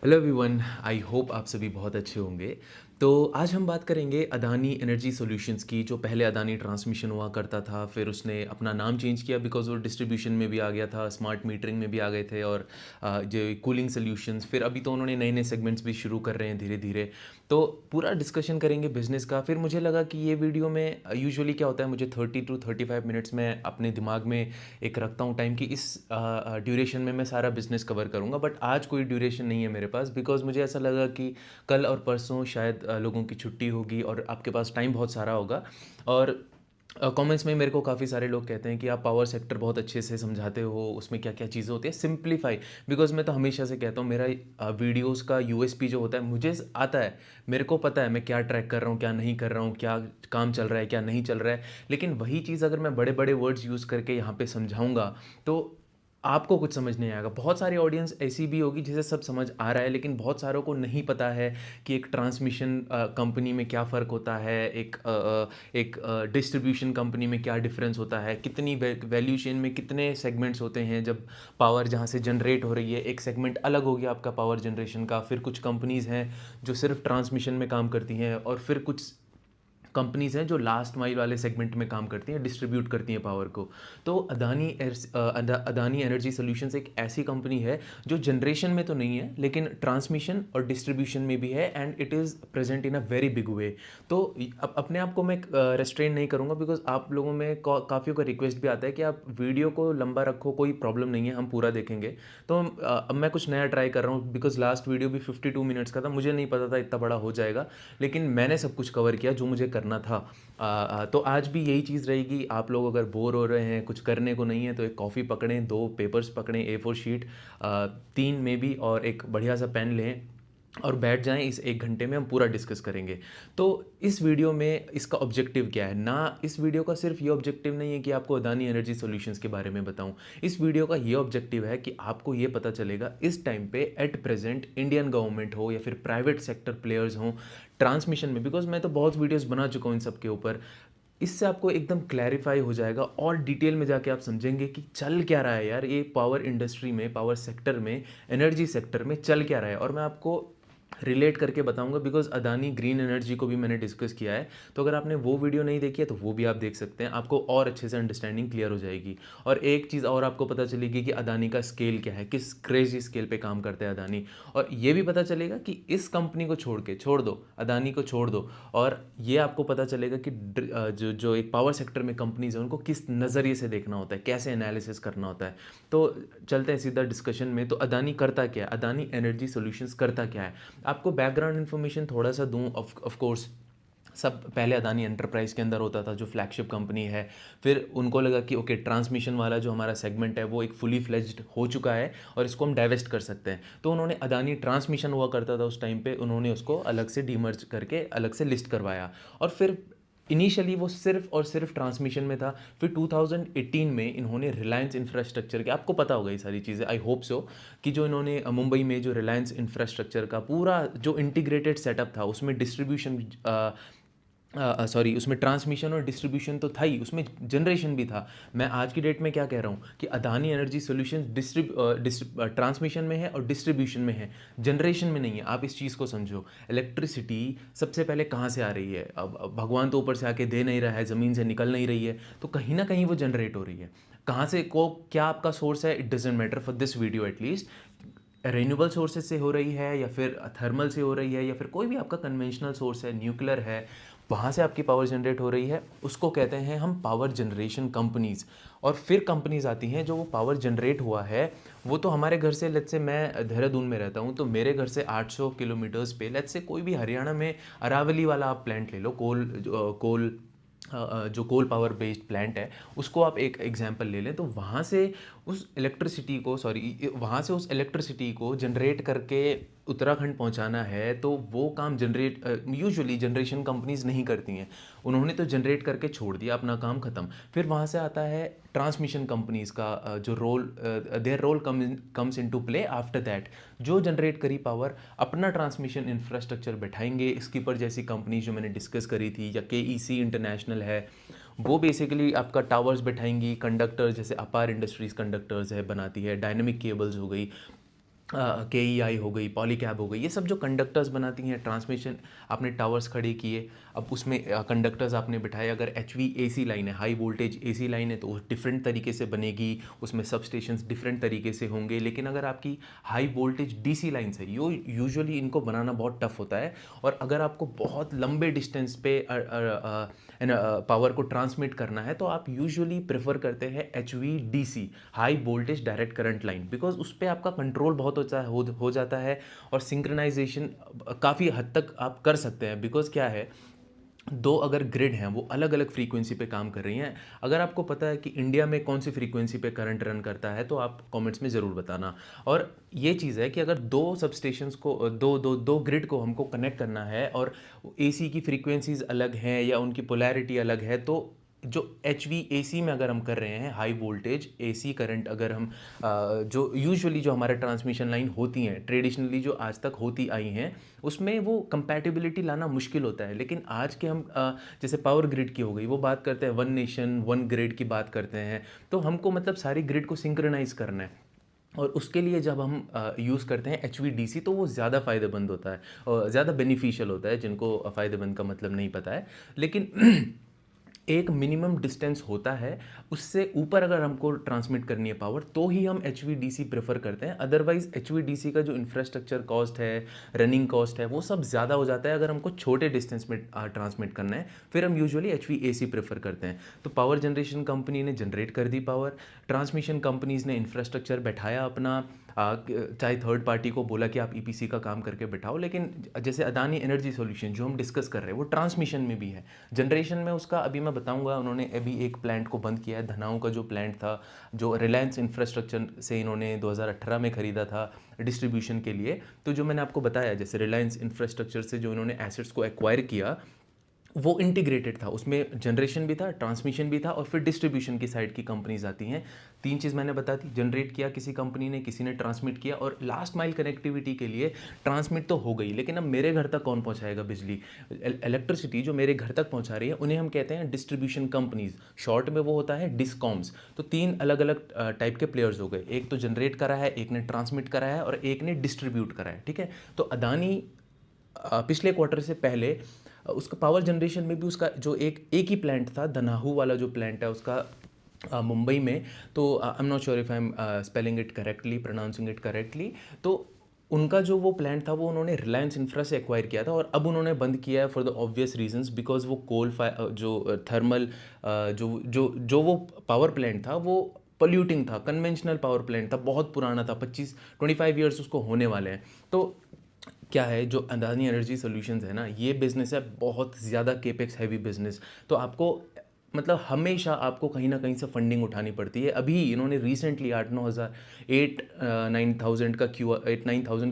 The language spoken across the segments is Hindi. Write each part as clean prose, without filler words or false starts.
हेलो एवरीवन, आई होप आप सभी बहुत अच्छे होंगे। तो आज हम बात करेंगे अदानी एनर्जी सॉल्यूशंस की। जो पहले अदानी ट्रांसमिशन हुआ करता था, फिर उसने अपना नाम चेंज किया बिकॉज़ वो डिस्ट्रीब्यूशन में भी आ गया था, स्मार्ट मीटरिंग में भी आ गए थे और जो कूलिंग सॉल्यूशंस, फिर अभी तो उन्होंने नए नए सेगमेंट्स भी शुरू कर रहे हैं धीरे धीरे। तो पूरा डिस्कशन करेंगे बिजनेस का। फिर मुझे लगा कि ये वीडियो में यूजुअली क्या होता है, मुझे 30 to 35 मिनट्स में अपने दिमाग में एक रखता हूँ टाइम कि इस ड्यूरेशन में मैं सारा बिज़नेस कवर करूँगा। बट आज कोई ड्यूरेशन नहीं है मेरे पास, बिकॉज़ मुझे ऐसा लगा कि कल और परसों शायद लोगों की छुट्टी होगी और आपके पास टाइम बहुत सारा होगा। और कमेंट्स में मेरे को काफ़ी सारे लोग कहते हैं कि आप पावर सेक्टर बहुत अच्छे से समझाते हो, उसमें क्या क्या चीज़ें होती है, सिंप्लीफाई। बिकॉज़ मैं तो हमेशा से कहता हूँ, मेरा वीडियोज़ का यूएसपी जो होता है मुझे आता है, मेरे को पता है मैं क्या ट्रैक कर रहा हूँ, क्या नहीं कर रहा हूँ, क्या काम चल रहा है, क्या नहीं चल रहा है। लेकिन वही चीज़ अगर मैं बड़े बड़े वर्ड्स यूज़ करके यहाँ पे समझाऊंगा तो आपको कुछ समझ नहीं आएगा। बहुत सारी ऑडियंस ऐसी भी होगी जिसे सब समझ आ रहा है, लेकिन बहुत सारों को नहीं पता है कि एक ट्रांसमिशन कंपनी में क्या फ़र्क होता है, एक डिस्ट्रीब्यूशन कंपनी में क्या डिफरेंस होता है, कितनी वैल्यू चेन में कितने सेगमेंट्स होते हैं। जब पावर जहाँ से जनरेट हो रही है, एक सेगमेंट अलग हो गया आपका पावर जनरेशन का। फिर कुछ कंपनीज़ हैं जो सिर्फ ट्रांसमिशन में काम करती हैं, और फिर कुछ कंपनीज़ हैं जो लास्ट माइल वाले सेगमेंट में काम करती हैं, डिस्ट्रीब्यूट करती हैं पावर को। तो अदानी एनर्जी सॉल्यूशंस एक ऐसी कंपनी है जो जनरेशन में तो नहीं है, लेकिन ट्रांसमिशन और डिस्ट्रीब्यूशन में भी है, and it is present in a very big way. तो अपने आप को मैं रेस्ट्रेन नहीं करूँगा, बिकॉज आप लोगों में काफ़ियों का रिक्वेस्ट भी आता है कि आप वीडियो को लंबा रखो, कोई प्रॉब्लम नहीं है, हम पूरा देखेंगे। तो अब मैं कुछ नया ट्राई कर रहा हूँ, बिकॉज लास्ट वीडियो भी 52 मिनट्स का था, मुझे नहीं पता था इतना बड़ा हो जाएगा, लेकिन मैंने सब कुछ कवर किया जो मुझे करना था। तो आज भी यही चीज़ रहेगी। आप लोग अगर बोर हो रहे हैं, कुछ करने को नहीं है, तो एक कॉफ़ी पकड़ें, दो पेपर्स पकड़ें, A4 शीट, तीन में भी, और एक बढ़िया सा पेन लें और बैठ जाएं। इस 1 घंटे में हम पूरा डिस्कस करेंगे। तो इस वीडियो में इसका ऑब्जेक्टिव क्या है ना, इस वीडियो का सिर्फ ये ऑब्जेक्टिव नहीं है कि आपको अदानी एनर्जी सॉल्यूशंस के बारे में बताऊं। इस वीडियो का ये ऑब्जेक्टिव है कि आपको ये पता चलेगा इस टाइम पे एट प्रेजेंट इंडियन गवर्नमेंट हो या फिर प्राइवेट सेक्टर प्लेयर्स हों ट्रांसमिशन में, बिकॉज मैं तो बहुत वीडियोस बना चुका हूँ इन सब के ऊपर। इससे आपको एकदम क्लैरिफाई हो जाएगा और डिटेल में जाके आप समझेंगे कि चल क्या रहा है यार, ये पावर इंडस्ट्री में, पावर सेक्टर में, एनर्जी सेक्टर में चल क्या रहा है। और मैं आपको रिलेट करके बताऊंगा, बिकॉज अदानी ग्रीन एनर्जी को भी मैंने डिस्कस किया है। तो अगर आपने वो वीडियो नहीं देखी है तो वो भी आप देख सकते हैं, आपको और अच्छे से अंडरस्टैंडिंग क्लियर हो जाएगी। और एक चीज़ और आपको पता चलेगी कि अदानी का स्केल क्या है, किस क्रेजी स्केल पे काम करता है अदानी। और ये भी पता चलेगा कि इस कंपनी को छोड़ दो, अदानी को छोड़ दो, और ये आपको पता चलेगा कि जो जो एक पावर सेक्टर में कंपनीज है उनको किस नज़रिए से देखना होता है, कैसे एनालिसिस करना होता है। तो चलते हैं सीधा डिस्कशन में। तो अदानी करता क्या है, अदानी एनर्जी सॉल्यूशंस करता क्या है। आपको बैकग्राउंड इन्फॉर्मेशन थोड़ा सा दूं। ऑफ कोर्स सब पहले अदानी एंटरप्राइज के अंदर होता था, जो फ्लैगशिप कंपनी है। फिर उनको लगा कि ओके, ट्रांसमिशन वाला जो हमारा सेगमेंट है वो एक फुली फ्लेज्ड हो चुका है और इसको हम डाइवेस्ट कर सकते हैं। तो उन्होंने अदानी ट्रांसमिशन हुआ करता था उस टाइम पे, उन्होंने उसको अलग से डीमर्ज करके अलग से लिस्ट करवाया। और फिर इनिशियली वो सिर्फ और सिर्फ ट्रांसमिशन में था। फिर 2018 में इन्होंने रिलायंस इंफ्रास्ट्रक्चर के, आपको पता होगा ये सारी चीज़ें, आई होप सो, कि जो इन्होंने मुंबई में जो रिलायंस इंफ्रास्ट्रक्चर का पूरा जो इंटीग्रेटेड सेटअप था, उसमें डिस्ट्रीब्यूशन, सॉरी, उसमें ट्रांसमिशन और डिस्ट्रीब्यूशन तो था ही, उसमें जनरेशन भी था। मैं आज की डेट में क्या कह रहा हूँ कि अदानी एनर्जी सॉल्यूशंस ट्रांसमिशन में है और डिस्ट्रीब्यूशन में है, जनरेशन में नहीं है। आप इस चीज़ को समझो। इलेक्ट्रिसिटी सबसे पहले कहाँ से आ रही है? अब भगवान तो ऊपर से आके दे नहीं रहा है, ज़मीन से निकल नहीं रही है, तो कहीं ना कहीं वो जनरेट हो रही है। कहाँ से को क्या आपका सोर्स है, it doesn't matter for this video at least. Renewable sources से हो रही है, या फिर थर्मल से हो रही है, या फिर कोई भी आपका कन्वेंशनल सोर्स है, न्यूक्लियर है, वहाँ से आपकी पावर जनरेट हो रही है, उसको कहते हैं हम पावर जनरेशन कंपनीज़। और फिर कंपनीज़ आती हैं जो वो पावर जनरेट हुआ है, वो तो हमारे घर से, लेट्स से मैं देहरादून में रहता हूँ, तो मेरे घर से 800 किलोमीटर्स पे, लेट्स से कोई भी हरियाणा में अरावली वाला आप प्लांट ले लो, जो कोल पावर बेस्ड प्लांट है, उसको आप एक एग्जांपल ले लें। तो वहाँ से उस इलेक्ट्रिसिटी को, सॉरी, वहाँ से उस इलेक्ट्रिसिटी को जनरेट करके उत्तराखंड पहुँचाना है, तो वो काम जनरेट यूजुअली जनरेशन कंपनीज नहीं करती हैं। उन्होंने तो जनरेट करके छोड़ दिया, अपना काम ख़त्म। फिर वहाँ से आता है ट्रांसमिशन कंपनीज का जो role, their role comes into play after that. जो जनरेट करी पावर, अपना ट्रांसमिशन इंफ्रास्ट्रक्चर बैठाएंगे, स्कीपर जैसी कंपनी जो मैंने डिस्कस करी थी, या KEC इंटरनेशनल है, वो बेसिकली आपका टावर्स बैठाएंगी, कंडक्टर्स जैसे अपार इंडस्ट्रीज़ कंडक्टर्स है बनाती है, डायनेमिक केबल्स हो गई, KEI हो गई, पॉलीकैब हो गई, ये सब जो कंडक्टर्स बनाती हैं, ट्रांसमिशन आपने टावर्स खड़े किए, अब उसमें कंडक्टर्स आपने बिठाए। अगर HVAC लाइन है, हाई वोल्टेज AC लाइन है, तो वो डिफरेंट तरीके से बनेगी, उसमें सब स्टेशंस डिफरेंट तरीके से होंगे। लेकिन अगर आपकी हाई वोल्टेज DC लाइन्स है, यो यूजुअली इनको बनाना बहुत टफ होता है। और अगर आपको बहुत लंबे डिस्टेंस पे पावर को ट्रांसमिट करना है, तो आप यूजुअली प्रेफर करते हैं HVDC, high voltage direct current line, because उस पर आपका कंट्रोल बहुत हो जाता है, और सिंक्रोनाइजेशन काफ़ी हद तक आप कर सकते हैं। बिकॉज क्या है, दो अगर ग्रिड हैं वो अलग अलग फ्रीक्वेंसी पे काम कर रही हैं। अगर आपको पता है कि इंडिया में कौन सी फ्रीक्वेंसी पे करंट रन करता है, तो आप कमेंट्स में ज़रूर बताना। और ये चीज़ है कि अगर दो सब स्टेशंस को, दो ग्रिड को हमको कनेक्ट करना है, और AC की फ्रीक्वेंसीज अलग हैं या उनकी पोलैरिटी अलग है, तो जो HVAC में अगर हम कर रहे हैं, हाई वोल्टेज AC करंट, अगर हम जो यूजुअली जो हमारे ट्रांसमिशन लाइन होती हैं, ट्रेडिशनली जो आज तक होती आई हैं, उसमें वो कंपैटिबिलिटी लाना मुश्किल होता है। लेकिन आज के हम जैसे पावर ग्रिड की हो गई, वो बात करते हैं वन नेशन वन ग्रिड की बात करते हैं, तो हमको मतलब सारी ग्रिड को सिंक्रोनाइज करना है। और उसके लिए जब हम यूज़ करते हैं HVDC, तो वो ज़्यादा फ़ायदेमंद होता है और ज़्यादा बेनिफिशियल होता है, जिनको फ़ायदेमंद का मतलब नहीं पता है। लेकिन एक मिनिमम डिस्टेंस होता है, उससे ऊपर अगर हमको ट्रांसमिट करनी है पावर, तो ही हम HVDC प्रेफर करते हैं। अदरवाइज HVDC का जो इंफ्रास्ट्रक्चर कॉस्ट है, रनिंग कॉस्ट है, वो सब ज़्यादा हो जाता है अगर हमको छोटे डिस्टेंस में ट्रांसमिट करना है। फिर हम यूजुअली HVAC प्रेफर करते हैं। तो पावर जनरेशन कंपनी ने जनरेट कर दी पावर, ट्रांसमिशन कंपनीज़ ने इंफ्रास्ट्रक्चर बैठाया अपना, चाहे थर्ड पार्टी को बोला कि आप EPC का काम करके बैठाओ। लेकिन जैसे अदानी एनर्जी सॉल्यूशन जो हम डिस्कस कर रहे हैं, वो ट्रांसमिशन में भी है, जनरेशन में उसका अभी मैं बताऊंगा। उन्होंने अभी एक प्लांट को बंद किया है, धनाऊ का जो प्लांट था, जो रिलायंस इंफ्रास्ट्रक्चर से इन्होंने 2018 में ख़रीदा था डिस्ट्रीब्यूशन के लिए। तो जो मैंने आपको बताया, जैसे रिलायंस इंफ्रास्ट्रक्चर से जो इन्होंने एसेट्स को एक्वायर किया, वो इंटीग्रेटेड था, उसमें जनरेशन भी था, ट्रांसमिशन भी था, और फिर डिस्ट्रीब्यूशन की साइड की कंपनीज आती हैं। तीन चीज़ मैंने बता दी, जनरेट किया किसी कंपनी ने, किसी ने ट्रांसमिट किया, और लास्ट माइल कनेक्टिविटी के लिए ट्रांसमिट तो हो गई, लेकिन अब मेरे घर तक कौन पहुंचाएगा बिजली, इलेक्ट्रिसिटी जो मेरे घर तक पहुंचा रही है, उन्हें हम कहते हैं डिस्ट्रीब्यूशन कंपनीज, शॉर्ट में वो होता है डिस्कॉम्स। तो तीन अलग अलग टाइप के प्लेयर्स हो गए, एक तो जनरेट करा है, एक ने ट्रांसमिट करा है, और एक ने डिस्ट्रीब्यूट करा है। ठीक है, तो अदानी पिछले क्वार्टर से पहले उसका पावर जनरेशन में भी उसका जो एक ही प्लांट था, धनाहू वाला जो प्लांट है उसका, मुंबई में। तो I am not sure if I am spelling it correctly, pronouncing it correctly. तो उनका जो वो प्लांट था, वो उन्होंने रिलायंस इंफ्रा से एक्वायर किया था, और अब उन्होंने बंद किया है for the obvious reasons, because वो जो थर्मल जो जो जो वो पावर प्लांट था, वो पोल्यूटिंग था, कन्वेंशनल पावर प्लांट था, बहुत पुराना था, 25 ईयर्स उसको होने वाले हैं। तो क्या है, जो अदानी एनर्जी सॉल्यूशंस है ना, ये बिज़नेस है बहुत ज़्यादा केपेक्स हैवी बिज़नेस। तो आपको मतलब हमेशा आपको कहीं ना कहीं से फंडिंग उठानी पड़ती है। अभी इन्होंने रिसेंटली 8-9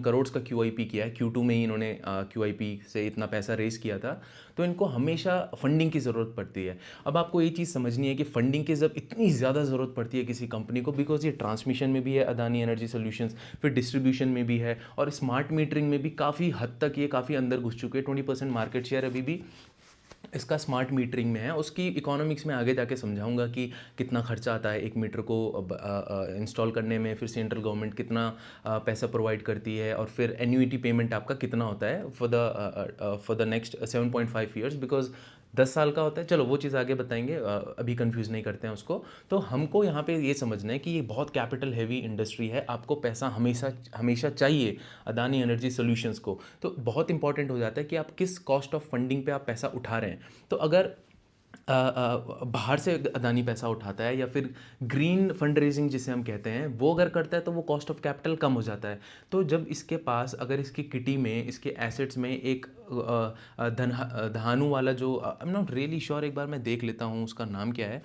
करोड़ का QIP किया है, Q2 में ही इन्होंने QIP से इतना पैसा रेस किया था। तो इनको हमेशा फंडिंग की ज़रूरत पड़ती है। अब आपको ये चीज़ समझनी है कि फंडिंग की जब इतनी ज़्यादा ज़रूरत पड़ती है किसी कंपनी को, बिकॉज ये ट्रांसमिशन में भी है अदानी एनर्जी सॉल्यूशंस, फिर डिस्ट्रीब्यूशन में भी है, और स्मार्ट मीटरिंग में भी काफ़ी हद तक ये काफ़ी अंदर घुस चुके हैं। 20% मार्केट शेयर अभी भी इसका स्मार्ट मीटरिंग में है। उसकी इकोनॉमिक्स में आगे जाके समझाऊंगा कि कितना खर्चा आता है एक मीटर को इंस्टॉल करने में, फिर सेंट्रल गवर्नमेंट कितना पैसा प्रोवाइड करती है, और फिर एन्यूइटी पेमेंट आपका कितना होता है for the next 7.5 years, because 10 साल का होता है। चलो वो चीज़ आगे बताएंगे, अभी कंफ्यूज नहीं करते हैं उसको। तो हमको यहाँ पे ये समझना है कि ये बहुत कैपिटल हैवी इंडस्ट्री है, आपको पैसा हमेशा हमेशा चाहिए अदानी एनर्जी सॉल्यूशंस को। तो बहुत इंपॉर्टेंट हो जाता है कि आप किस कॉस्ट ऑफ फंडिंग पे आप पैसा उठा रहे हैं। तो अगर बाहर से अदानी पैसा उठाता है, या फिर ग्रीन फंड रेजिंग जिसे हम कहते हैं, वो अगर करता है, तो वो कॉस्ट ऑफ कैपिटल कम हो जाता है। तो जब इसके पास, अगर इसकी किटी में, इसके एसेट्स में एक धानु वाला जो, I am not really sure, एक बार मैं देख लेता हूँ उसका नाम क्या है,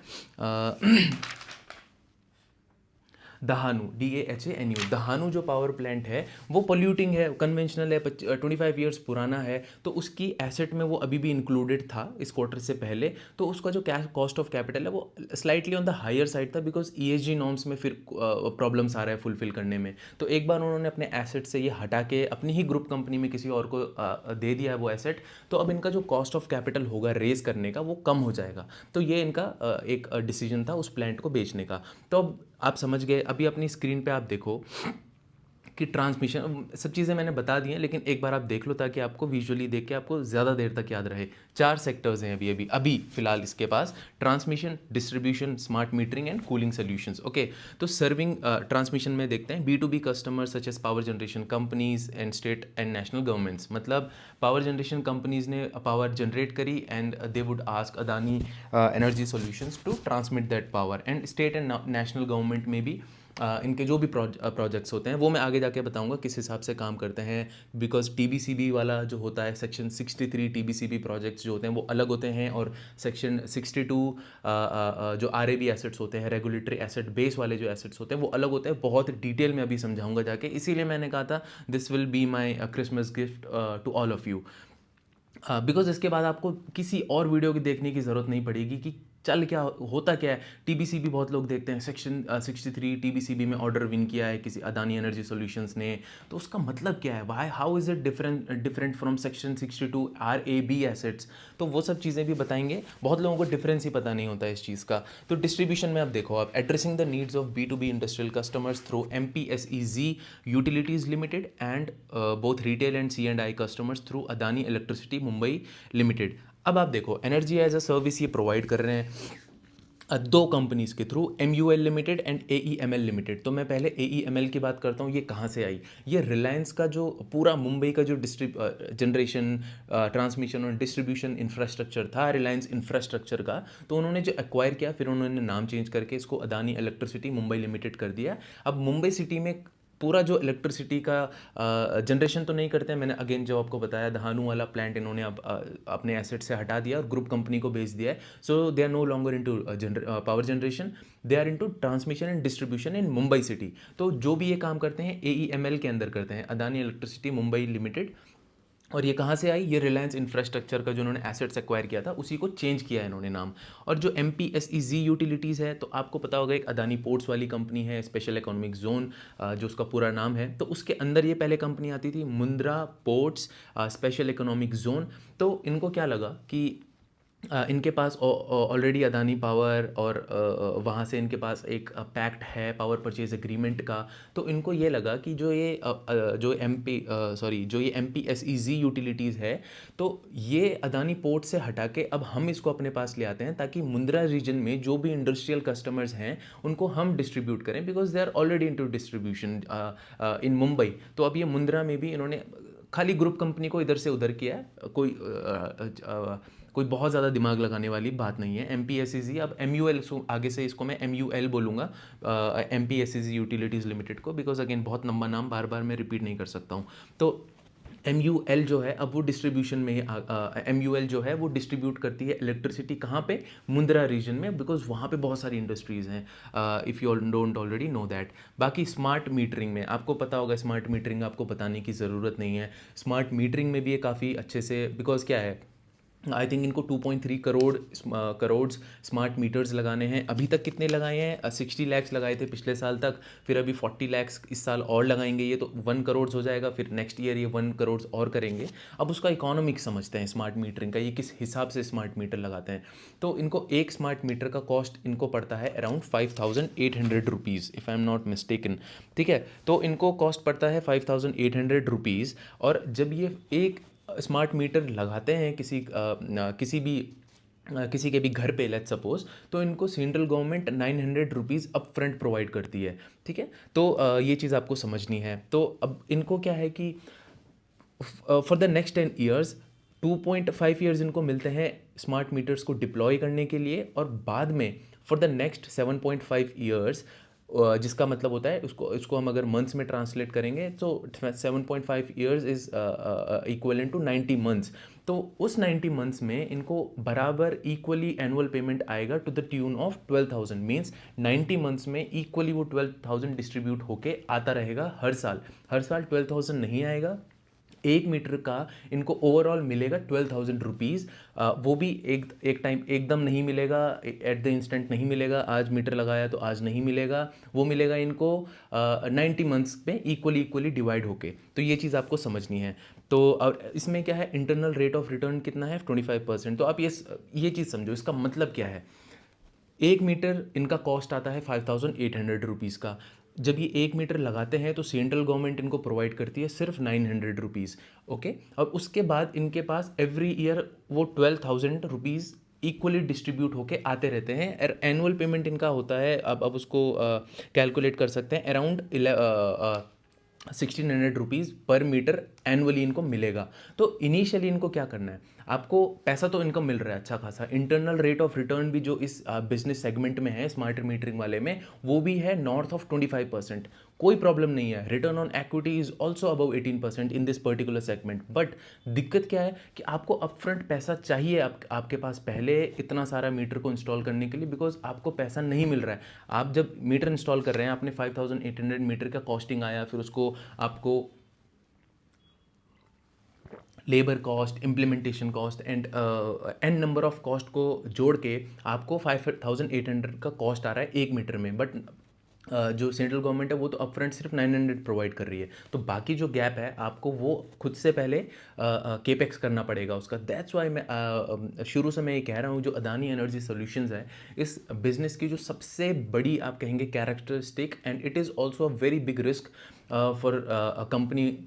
दहानु, DAHANU, दहानु जो पावर प्लांट है, वो पोल्यूटिंग है, कन्वेंशनल है, 25 ईयर्स पुराना है। तो उसकी एसेट में वो अभी भी इंक्लूडेड था इस क्वार्टर से पहले। तो उसका जो कॉस्ट ऑफ कैपिटल है, वो slightly on the higher side था, बिकॉज ESG नॉर्म्स में फिर प्रॉब्लम्स आ रहा है फुलफिल करने में। तो एक बार उन्होंने अपने एसेट से ये हटा के अपनी ही ग्रुप कंपनी में किसी और को दे दिया है वो एसेट। तो अब इनका जो कॉस्ट ऑफ कैपिटल होगा रेज करने का, वो कम हो जाएगा। तो ये इनका एक डिसीजन था उस प्लांट को बेचने का। तो अब आप समझ गए। अभी अपनी स्क्रीन पे आप देखो कि ट्रांसमिशन सब चीज़ें मैंने बता दी हैं, लेकिन एक बार आप देख लो ताकि आपको विजुअली देख के आपको ज़्यादा देर तक याद रहे। 4 सेक्टर्स हैं अभी अभी अभी फ़िलहाल इसके पास, transmission, distribution, smart metering and cooling solutions. Okay, तो सर्विंग ट्रांसमिशन में देखते हैं B to B customers such as power generation companies and state and national governments. मतलब पावर जनरेशन कंपनीज ने पावर जनरेट करी and they would ask Adani energy solutions to transmit that power, and state and national government में भी इनके जो भी प्रोजेक्ट्स होते हैं वो मैं आगे जाके बताऊंगा किस हिसाब से काम करते हैं, बिकॉज टीबीसीबी वाला जो होता है सेक्शन 63 टीबीसीबी प्रोजेक्ट्स जो होते हैं वो अलग होते हैं, और सेक्शन 62 जो आरएबी एसेट्स होते हैं, रेगुलेटरी एसेट बेस वाले जो एसेट्स होते हैं वो अलग होते हैं। बहुत डिटेल में अभी समझाऊंगा जाके, इसीलिए मैंने कहा था this will be my Christmas gift to all of you, because इसके बाद आपको किसी और वीडियो की देखने की ज़रूरत नहीं पड़ेगी कि चल क्या होता क्या है। टीबीसीबी बहुत लोग देखते हैं, सेक्शन 63 टीबीसीबी में ऑर्डर विन किया है किसी अदानी एनर्जी सॉल्यूशंस ने, तो उसका मतलब क्या है, why how is it different from section 62 RAB assets, तो वो सब चीज़ें भी बताएंगे। बहुत लोगों को डिफरेंस ही पता नहीं होता है इस चीज़ का। तो डिस्ट्रीब्यूशन में आप देखो, आप addressing the needs of B2B industrial customers through MPSEZ utilities limited and both retail and C&I customers through Adani electricity Mumbai limited. अब आप देखो, एनर्जी एज अ सर्विस ये प्रोवाइड कर रहे हैं दो कंपनीज़ के through, MUL limited and AEML limited. तो मैं पहले AEML की बात करता हूँ, ये कहाँ से आई। ये रिलायंस का जो पूरा मुंबई का जो जनरेशन, ट्रांसमिशन और डिस्ट्रीब्यूशन इंफ्रास्ट्रक्चर था, रिलायंस इंफ्रास्ट्रक्चर का, तो उन्होंने जो एक्वायर किया फिर उन्होंने नाम चेंज करके इसको अदानी इलेक्ट्रिसिटी मुंबई लिमिटेड कर दिया। अब मुंबई सिटी में पूरा जो इलेक्ट्रिसिटी का जनरेशन तो नहीं करते हैं, मैंने अगेन जो आपको बताया दहानू वाला प्लांट इन्होंने अब अपने एसेट से हटा दिया और ग्रुप कंपनी को बेच दिया है। So they are no longer into power generation, they are into transmission and distribution in Mumbai city. तो जो भी ये काम करते हैं AEML के अंदर करते हैं, अदानी इलेक्ट्रिसिटी मुंबई लिमिटेड। और ये कहाँ से आई, ये रिलायंस इंफ्रास्ट्रक्चर का जो उन्होंने एसेट्स एक्वायर किया था उसी को चेंज किया है इन्होंने नाम। और जो MPSEZ यूटिलिटीज़ है, तो आपको पता होगा एक अदानी पोर्ट्स वाली कंपनी है, स्पेशल इकोनॉमिक जोन जो उसका पूरा नाम है, तो उसके अंदर ये पहले कंपनी आती थी Mundra ports special economic zone. तो इनको क्या लगा कि इनके पास ऑलरेडी अदानी पावर और वहाँ से इनके पास एक पैक्ट है पावर परचेज एग्रीमेंट का। तो इनको ये लगा कि जो ये जो ये MPSEZ यूटिलिटीज़ है, तो ये अदानी पोर्ट से हटा के अब हम इसको अपने पास ले आते हैं ताकि मुंद्रा रीजन में जो भी इंडस्ट्रियल कस्टमर्स हैं उनको हम डिस्ट्रीब्यूट करें, because they are already into distribution in Mumbai. तो अब ये मुंद्रा में भी इन्होंने खाली ग्रुप कंपनी को इधर से उधर किया है, कोई बहुत ज़्यादा दिमाग लगाने वाली बात नहीं है। MPSEZ, अब MUL, आगे से इसको मैं MUL बोलूँगा, MPSEZ यूटिलिटीज़ लिमिटेड को, बिकॉज अगेन बहुत लंबा नाम बार बार मैं रिपीट नहीं कर सकता हूँ। तो MUL जो है अब वो डिस्ट्रीब्यूशन में MUL जो है वो डिस्ट्रीब्यूट करती है इलेक्ट्रिसिटी कहाँ पे, मुंद्रा रीजन में, बिकॉज वहाँ पे बहुत सारी इंडस्ट्रीज़ हैं, if you don't already know that. बाकी स्मार्ट मीटरिंग में आपको पता होगा, स्मार्ट मीटरिंग आपको बताने की ज़रूरत नहीं है। स्मार्ट मीटरिंग में भी ये काफ़ी अच्छे से, बिकॉज क्या है, आई थिंक इनको 2.3 करोड़ स्मार्ट मीटर्स लगाने हैं। अभी तक कितने लगाए हैं, 60 लैक्स लगाए थे पिछले साल तक, फिर अभी 40 लैक्स इस साल और लगाएंगे, ये तो 1 करोड़ हो जाएगा, फिर नेक्स्ट ईयर ये 1 करोड़ और करेंगे। अब उसका इकोनॉमिक्स समझते हैं स्मार्ट मीटरिंग का, ये किस हिसाब से स्मार्ट मीटर लगाते हैं। तो इनको एक स्मार्ट मीटर का कॉस्ट इनको पड़ता है around 5,800 rupees, if I am not mistaken. ठीक है, तो इनको कॉस्ट पड़ता है 5,800 रुपीज़। और जब ये एक स्मार्ट मीटर लगाते हैं किसी के भी घर पे, लेट्स सपोज, तो इनको central government 900 rupees up front provide करती है। ठीक है, तो ये चीज़ आपको समझनी है। तो अब इनको क्या है कि for the next 10 years 2.5 years इनको मिलते हैं स्मार्ट मीटर्स को डिप्लॉय करने के लिए, और बाद में फॉर द नेक्स्ट 7.5 ईयर्स, जिसका मतलब होता है इसको हम अगर मंथ्स में ट्रांसलेट करेंगे तो 7.5 years is equivalent to 90 months. तो उस 90 मंथ्स में इनको बराबर इक्वली एनुअल पेमेंट आएगा to the tune of 12,000, means 90 months में इक्वली वो 12,000 डिस्ट्रीब्यूट होके आता रहेगा हर साल। 12,000 नहीं आएगा, 1 मीटर का इनको ओवरऑल मिलेगा 12,000 रुपीज़। वो भी एक टाइम एकदम नहीं मिलेगा, एट द इंस्टेंट नहीं मिलेगा, आज मीटर लगाया तो आज नहीं मिलेगा, वो मिलेगा इनको 90 मंथ्स में इक्वली डिवाइड होके। तो ये चीज़ आपको समझनी है। तो और इसमें क्या है, इंटरनल रेट ऑफ रिटर्न कितना है, 25%। तो आप ये चीज़ समझो, इसका मतलब क्या है, 1 मीटर इनका कॉस्ट आता है 5,800 रुपीज़ का। जब ये 1 मीटर लगाते हैं तो सेंट्रल गवर्नमेंट इनको प्रोवाइड करती है सिर्फ 900 रुपीज़। ओके, और उसके बाद इनके पास एवरी ईयर वो 12,000 रुपीज़ इक्वली डिस्ट्रीब्यूट होके आते रहते हैं। एनुअल पेमेंट इनका होता है, अब उसको कैलकुलेट कर सकते हैं, अराउंड 1,600 रुपीज़ पर मीटर एनुअली इनको मिलेगा। तो इनिशियली इनको क्या करना है, आपको पैसा तो इनकम मिल रहा है अच्छा खासा, इंटरनल रेट ऑफ रिटर्न भी जो इस बिजनेस सेगमेंट में है, स्मार्ट मीटरिंग वाले में, वो भी है नॉर्थ ऑफ 25%। कोई प्रॉब्लम नहीं है, return on equity is also above 18% in this particular segment. But दिक्कत क्या है कि आपको अपफ्रंट पैसा चाहिए आपके पास पहले इतना सारा मीटर को इंस्टॉल करने के लिए, बिकॉज आपको पैसा नहीं मिल रहा है। आप जब मीटर इंस्टॉल कर रहे हैं, आपने 5,800 मीटर का कॉस्टिंग आया, फिर उसको आपको labour cost, implementation cost and an number of cost को जोड़ के आपको 5,800 का कॉस्ट आ रहा है 1 मीटर में। बट जो सेंट्रल गवर्नमेंट है वो तो अपफ्रंट सिर्फ 900 प्रोवाइड कर रही है, तो बाकी जो गैप है आपको वो खुद से पहले केपेक्स करना पड़ेगा उसका। दैट्स वाई मैं शुरू से मैं ये कह रहा हूँ, जो अदानी एनर्जी सॉल्यूशंस है इस बिजनेस की जो सबसे बड़ी आप कहेंगे characteristic, and it is also a very big risk for a company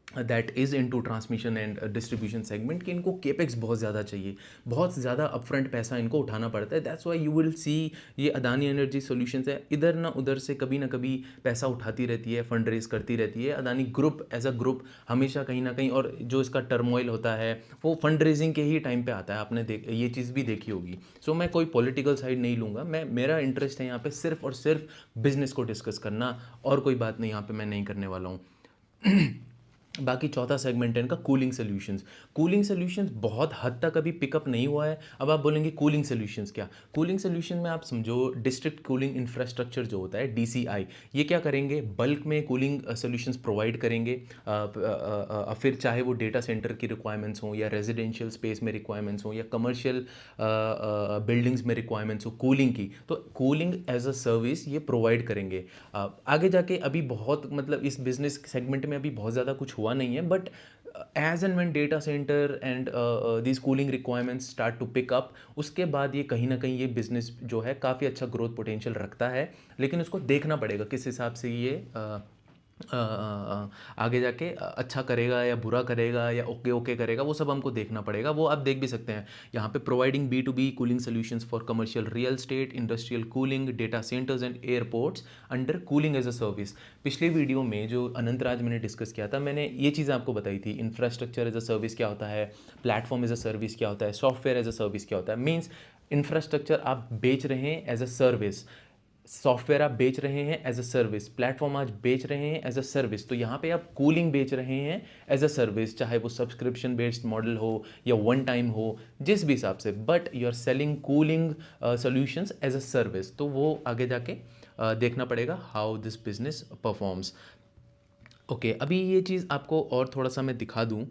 that is into transmission and distribution segment, कि इनको केपेक्स बहुत ज़्यादा चाहिए, बहुत ज़्यादा अपफ्रंट पैसा इनको उठाना पड़ता है। That's why you will see ये अदानी एनर्जी सॉल्यूशंस है, इधर ना उधर से कभी ना कभी पैसा उठाती रहती है, फंड रेज करती रहती है। Adani group as a group हमेशा कहीं ना कहीं, और जो इसका टर्मोइल होता है वो फंड रेजिंग के ही टाइम पे आता है, आपने ये चीज़ भी देखी होगी। सो मैं कोई पॉलिटिकल साइड नहीं लूँगा, मेरा इंटरेस्ट है यहाँ पे सिर्फ और सिर्फ बिजनेस को डिस्कस करना, और कोई बात नहीं यहाँ पे मैं नहीं करने वाला हूँ। बाकी चौथा सेगमेंट है इनका कूलिंग सॉल्यूशंस। कूलिंग सॉल्यूशंस बहुत हद तक अभी पिकअप नहीं हुआ है। अब आप बोलेंगे कूलिंग सॉल्यूशंस क्या, कूलिंग सॉल्यूशन में आप समझो डिस्ट्रिक्ट कूलिंग इंफ्रास्ट्रक्चर जो होता है डीसीआई, ये क्या करेंगे, बल्क में कूलिंग सॉल्यूशंस प्रोवाइड करेंगे। फिर चाहे वो डेटा सेंटर की रिक्वायरमेंट्स हों, या रेजिडेंशियल स्पेस में रिक्वायरमेंट्स हों, या कमर्शियल बिल्डिंग्स में रिक्वायरमेंट्स हो कूलिंग की, तो कूलिंग एज अ सर्विस ये प्रोवाइड करेंगे। आगे जाके अभी बहुत, मतलब इस बिजनेस सेगमेंट में अभी बहुत ज़्यादा कुछ हुआ नहीं है, but as and when data centre and these cooling requirements start to pick up, उसके बाद ये कहीं ना कहीं ये बिजनेस जो है काफ़ी अच्छा ग्रोथ पोटेंशियल रखता है। लेकिन उसको देखना पड़ेगा किस हिसाब से ये आगे जाके अच्छा करेगा या बुरा करेगा या ओके ओके करेगा, वो सब हमको देखना पड़ेगा। वो आप देख भी सकते हैं यहाँ पे, providing B2B cooling solutions for commercial real estate, industrial cooling, data centres and airports under cooling as a service. पिछले वीडियो में जो अनंतराज मैंने डिस्कस किया था, मैंने ये चीज़ें आपको बताई थी, इंफ्रास्ट्रक्चर एज अ सर्विस क्या होता है, प्लेटफॉर्म एज अ सर्विस क्या होता है, सॉफ्टवेयर एज अ सर्विस क्या होता है। मीन्स इंफ्रास्ट्रक्चर आप बेच रहे हैं एज अ सर्विस, सॉफ्टवेयर आप बेच रहे हैं एज अ सर्विस, प्लेटफॉर्म आज बेच रहे हैं एज अ सर्विस, तो यहाँ पे आप कूलिंग बेच रहे हैं एज अ सर्विस, चाहे वो सब्सक्रिप्शन बेस्ड मॉडल हो या वन टाइम हो, जिस भी हिसाब से, but you are selling cooling solutions as a service. तो वो आगे जाके देखना पड़ेगा how this business performs. Okay, अभी ये चीज़ आपको और थोड़ा सा मैं दिखा दूँ,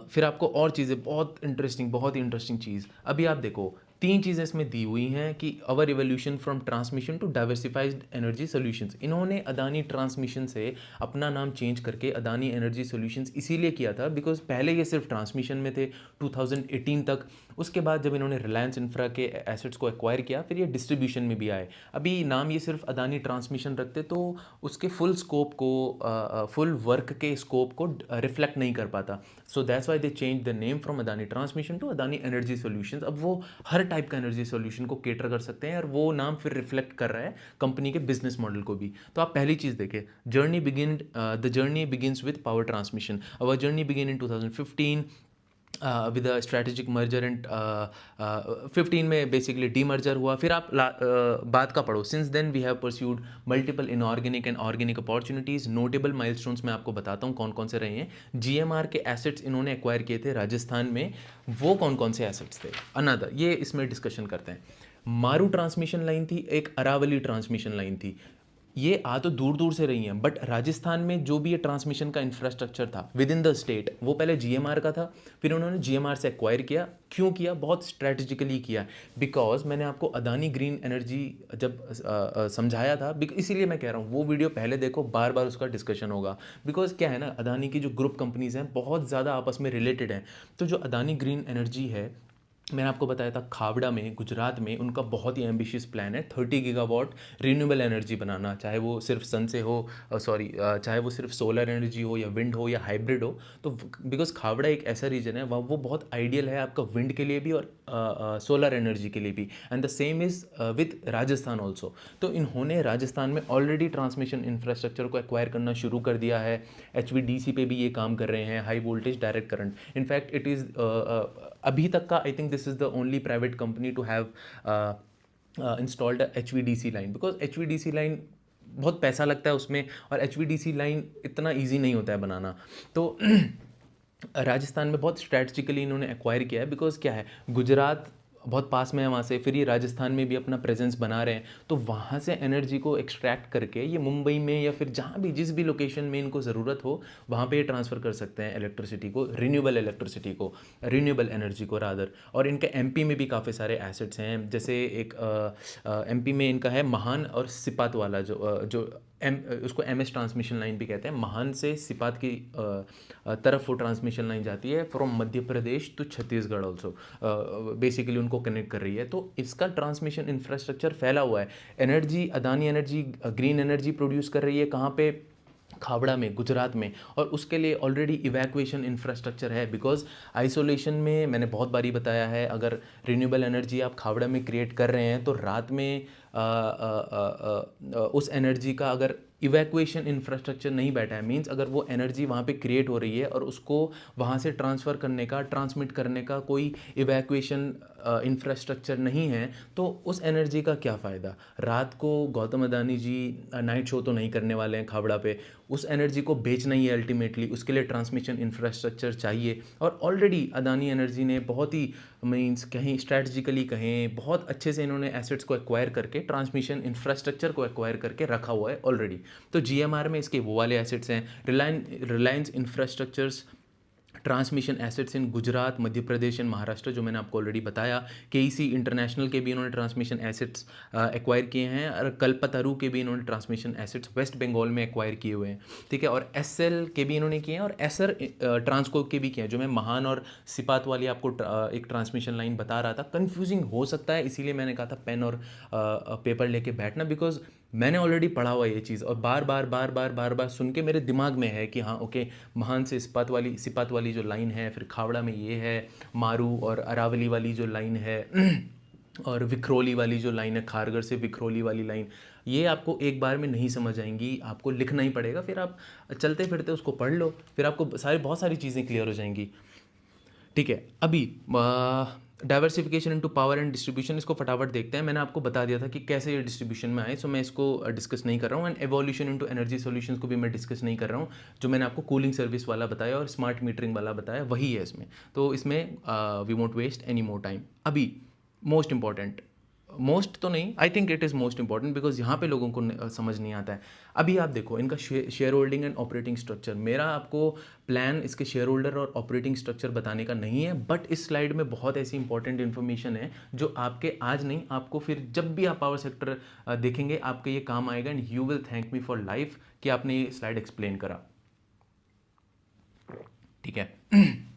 फिर आपको और चीज़ें बहुत ही इंटरेस्टिंग चीज़, अभी आप देखो 3 चीज़ें इसमें दी हुई हैं कि our revolution from transmission to diversified energy solutions. इन्होंने अदानी ट्रांसमिशन से अपना नाम चेंज करके अदानी एनर्जी सॉल्यूशंस इसीलिए किया था बिकॉज पहले ये सिर्फ ट्रांसमिशन में थे 2018 तक। उसके बाद जब इन्होंने रिलायंस इंफ्रा के एसेट्स को एक्वायर किया, फिर ये डिस्ट्रीब्यूशन में भी आए। अभी नाम ये सिर्फ अदानी ट्रांसमिशन रखते तो उसके फुल स्कोप को, फुल वर्क के स्कोप को रिफ्लेक्ट नहीं कर पाता। So that's why they change the name from Adani transmission to Adani energy solutions. अब वो हर टाइप का एनर्जी सॉल्यूशन को केटर कर सकते हैं, और वो नाम फिर रिफ्लेक्ट कर रहा है कंपनी के बिजनेस मॉडल को भी। तो आप पहली चीज़ देखें, the journey begins with power transmission. Our journey begin in 2015 with a strategic merger and 15 में बेसिकली डीमर्जर हुआ। फिर आप बात का पढ़ो, since then we have pursued multiple inorganic and organic opportunities. Notable milestones मैं आपको बताता हूँ कौन कौन से रहे हैं। जीएमआर के एसेट्स इन्होंने एक्वायर किए थे राजस्थान में, वो कौन कौन से एसेट्स थे, अनदर ये इसमें डिस्कशन करते हैं। मारू ट्रांसमिशन लाइन थी, एक अरावली ट्रांसमिशन लाइन थी, ये आ तो दूर दूर से रही हैं, बट राजस्थान में जो भी ये ट्रांसमिशन का इंफ्रास्ट्रक्चर था विद इन द स्टेट, वो पहले जीएमआर का था, फिर उन्होंने जीएमआर से एक्वायर किया। क्यों किया, बहुत स्ट्रेटेजिकली किया, बिकॉज मैंने आपको अदानी ग्रीन एनर्जी जब समझाया था, इसीलिए मैं कह रहा हूँ वो वीडियो पहले देखो, बार बार उसका डिस्कशन होगा। बिकॉज क्या है ना, अदानी की जो ग्रुप कंपनीज हैं बहुत ज़्यादा आपस में रिलेटेड हैं। तो जो अदानी ग्रीन एनर्जी है मैंने आपको बताया था खावड़ा में, गुजरात में उनका बहुत ही एम्बिशियस प्लान है 30 गीगावाट रिन्यूएबल एनर्जी बनाना, चाहे वो सिर्फ सन से हो, चाहे वो सिर्फ सोलर एनर्जी हो या विंड हो या हाइब्रिड हो। तो बिकॉज खावड़ा एक ऐसा रीजन है वहाँ वो बहुत आइडियल है आपका विंड के लिए भी और सोलर एनर्जी के लिए भी। And the same is with Rajasthan also. तो इन्होंने राजस्थान में ऑलरेडी ट्रांसमिशन इंफ्रास्ट्रक्चर को एक्वायर करना शुरू कर दिया है। HVDC पे भी ये काम कर रहे हैं, high voltage direct current. In fact it is अभी तक का I think this is the only private company to have installed HVDC line, because HVDC line बहुत पैसा लगता है उसमें, और HVDC लाइन इतना ईजी नहीं होता है बनाना। तो राजस्थान में बहुत स्ट्रैटेजिकली इन्होंने एक्वायर किया है, बिकॉज क्या है, गुजरात बहुत पास में है वहाँ से, फिर ये राजस्थान में भी अपना प्रेजेंस बना रहे हैं, तो वहाँ से एनर्जी को एक्सट्रैक्ट करके ये मुंबई में या फिर जहाँ भी जिस भी लोकेशन में इनको ज़रूरत हो वहाँ पे ये ट्रांसफ़र कर सकते हैं इलेक्ट्रिसिटी को, रिन्यूएबल को, रिन्यूएबल एनर्जी को रादर। और इनके MP में भी काफ़ी सारे एसेट्स हैं, जैसे एक MP में इनका है महान और सिपात वाला जो उसको MS ट्रांसमिशन लाइन भी कहते हैं। महान से सिपात की तरफ वो ट्रांसमिशन लाइन जाती है from Madhya Pradesh to Chhattisgarh also, basically उनको कनेक्ट कर रही है। तो इसका ट्रांसमिशन इंफ्रास्ट्रक्चर फैला हुआ है। Energy, Adani energy green energy produce कर रही है कहाँ पे, खावड़ा में, गुजरात में। और उसके लिए ऑलरेडी इवैक्यूएशन इंफ्रास्ट्रक्चर है, बिकॉज आइसोलेशन में मैंने बहुत बारी बताया है, अगर रिन्यूएबल एनर्जी आप खावड़ा में क्रिएट कर रहे हैं तो रात में उस एनर्जी का अगर इवैक्यूएशन इंफ्रास्ट्रक्चर नहीं बैठा है, मींस अगर वो एनर्जी वहाँ पे क्रिएट हो रही है और उसको वहाँ से ट्रांसफ़र करने का, ट्रांसमिट करने का कोई इवैक्यूएशन इंफ्रास्ट्रक्चर नहीं है, तो उस एनर्जी का क्या फ़ायदा। रात को गौतम अदानी जी नाइट शो तो नहीं करने वाले हैं खावड़ा पे, उस एनर्जी को बेचना ही है अल्टीमेटली, उसके लिए ट्रांसमिशन इंफ्रास्ट्रक्चर चाहिए। और ऑलरेडी अदानी एनर्जी ने बहुत ही मीन्स कहीं स्ट्रैटेजिकली कहें बहुत अच्छे से इन्होंने एसेट्स को एक्वायर करके, ट्रांसमिशन इंफ्रास्ट्रक्चर को एक्वायर करके रखा हुआ है ऑलरेडी। तो GMR में इसके वो वाले एसेट्स हैं, Reliance infrastructures transmission assets in Gujarat, Madhya Pradesh and Maharashtra, जो मैंने आपको ऑलरेडी बताया। KEC इंटरनेशनल के भी इन्होंने ट्रांसमिशन एसेट्स एक्वायर किए हैं, और कल्पतरू के भी इन्होंने ट्रांसमिशन एसेट्स वेस्ट बंगाल में एक्वायर किए हुए हैं, ठीक है। और SL के भी इन्होंने किए हैं, और एसर ट्रांसको के भी किए हैं, जो मैं महान और सिपात वाली आपको एक ट्रांसमिशन लाइन बता रहा था। कन्फ्यूजिंग हो सकता है, इसीलिए मैंने कहा था पेन और पेपर लेके बैठना, बिकॉज मैंने ऑलरेडी पढ़ा हुआ ये चीज़, और बार बार सुन के मेरे दिमाग में है कि हाँ ओके, महान से सिपात वाली जो लाइन है, फिर खावड़ा में ये है, मारू और अरावली वाली जो लाइन है और विखरोली वाली जो लाइन है, खारगर से विखरोली वाली लाइन, ये आपको एक बार में नहीं समझ आएंगी, आपको लिखना ही पड़ेगा। फिर आप चलते फिरते उसको पढ़ लो, फिर आपको बहुत सारी चीज़ें क्लियर हो जाएंगी, ठीक है। अभी diversification into power and distribution, इसको फटाफट देखते हैं। मैंने आपको बता दिया था कि कैसे ये डिस्ट्रीब्यूशन में आए, सो मैं इसको डिस्कस नहीं कर रहा हूँ। And evolution into energy solutions को भी मैं डिस्कस नहीं कर रहा हूँ। जो मैंने आपको कूलिंग सर्विस वाला बताया और स्मार्ट मीटरिंग वाला बताया वही है इसमें, तो इसमें we won't waste any more time. अभी मोस्ट इंपॉर्टेंट, मोस्ट तो नहीं, I think it is most important, because यहाँ पे लोगों को समझ नहीं आता है। अभी आप देखो इनका share holding and operating structure. मेरा आपको प्लान इसके शेयर होल्डर और ऑपरेटिंग स्ट्रक्चर बताने का नहीं है, बट इस स्लाइड में बहुत ऐसी इंपॉर्टेंट इन्फॉर्मेशन है जो आपके आज नहीं, आपको फिर जब भी आप पावर सेक्टर देखेंगे आपके ये काम आएगा, and you will thank me for life कि आपने ये स्लाइड एक्सप्लेन करा, ठीक है।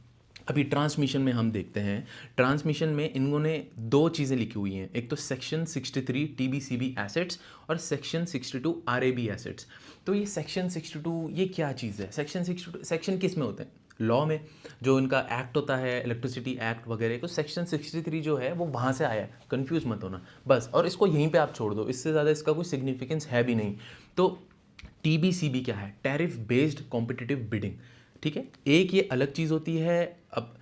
अभी ट्रांसमिशन में हम देखते हैं, ट्रांसमिशन में इन्होंने दो चीज़ें लिखी हुई हैं, एक तो सेक्शन 63 TBCB एसेट्स और सेक्शन 62 RAB एसेट्स। तो ये सेक्शन 62 ये क्या चीज़ है? सेक्शन 62 सेक्शन किस में होते हैं? लॉ में, जो इनका एक्ट होता है इलेक्ट्रिसिटी एक्ट वगैरह को, सेक्शन 63 जो है वो वहाँ से आया है, कन्फ्यूज़ मत होना बस। और इसको यहीं पर आप छोड़ दो, इससे ज़्यादा इसका कोई सिग्निफिकेंस है भी नहीं। तो TBCB क्या है? टैरिफ बेस्ड कॉम्पिटिटिव बिडिंग, ठीक है। एक ये अलग चीज़ होती है। अब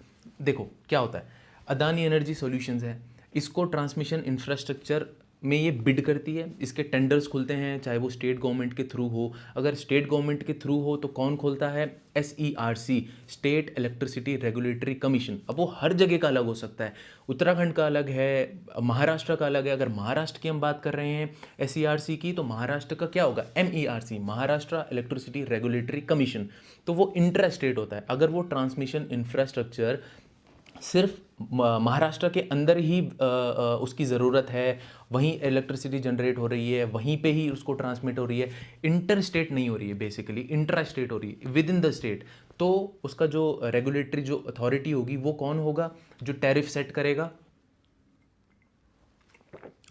देखो क्या होता है, अदानी एनर्जी सॉल्यूशंस है, इसको ट्रांसमिशन इंफ्रास्ट्रक्चर में ये बिड करती है, इसके टेंडर्स खुलते हैं, चाहे वो स्टेट गवर्नमेंट के थ्रू हो। अगर स्टेट गवर्नमेंट के थ्रू हो तो कौन खोलता है? SERC, state electricity regulatory commission. अब वो हर जगह का अलग हो सकता है, उत्तराखंड का अलग है, महाराष्ट्र का अलग है। अगर महाराष्ट्र की हम बात कर रहे हैं SERC की, तो महाराष्ट्र का क्या होगा? MERC, Maharashtra electricity regulatory commission. तो वो इंट्रा स्टेट होता है। अगर वो ट्रांसमिशन इंफ्रास्ट्रक्चर सिर्फ महाराष्ट्र के अंदर ही उसकी ज़रूरत है, वहीं इलेक्ट्रिसिटी जनरेट हो रही है, वहीं पे ही उसको ट्रांसमिट हो रही है, इंटर स्टेट नहीं हो रही है, बेसिकली इंट्रा स्टेट हो रही है, विद इन द स्टेट, तो उसका जो रेगुलेटरी जो अथॉरिटी होगी वो कौन होगा, जो टैरिफ सेट करेगा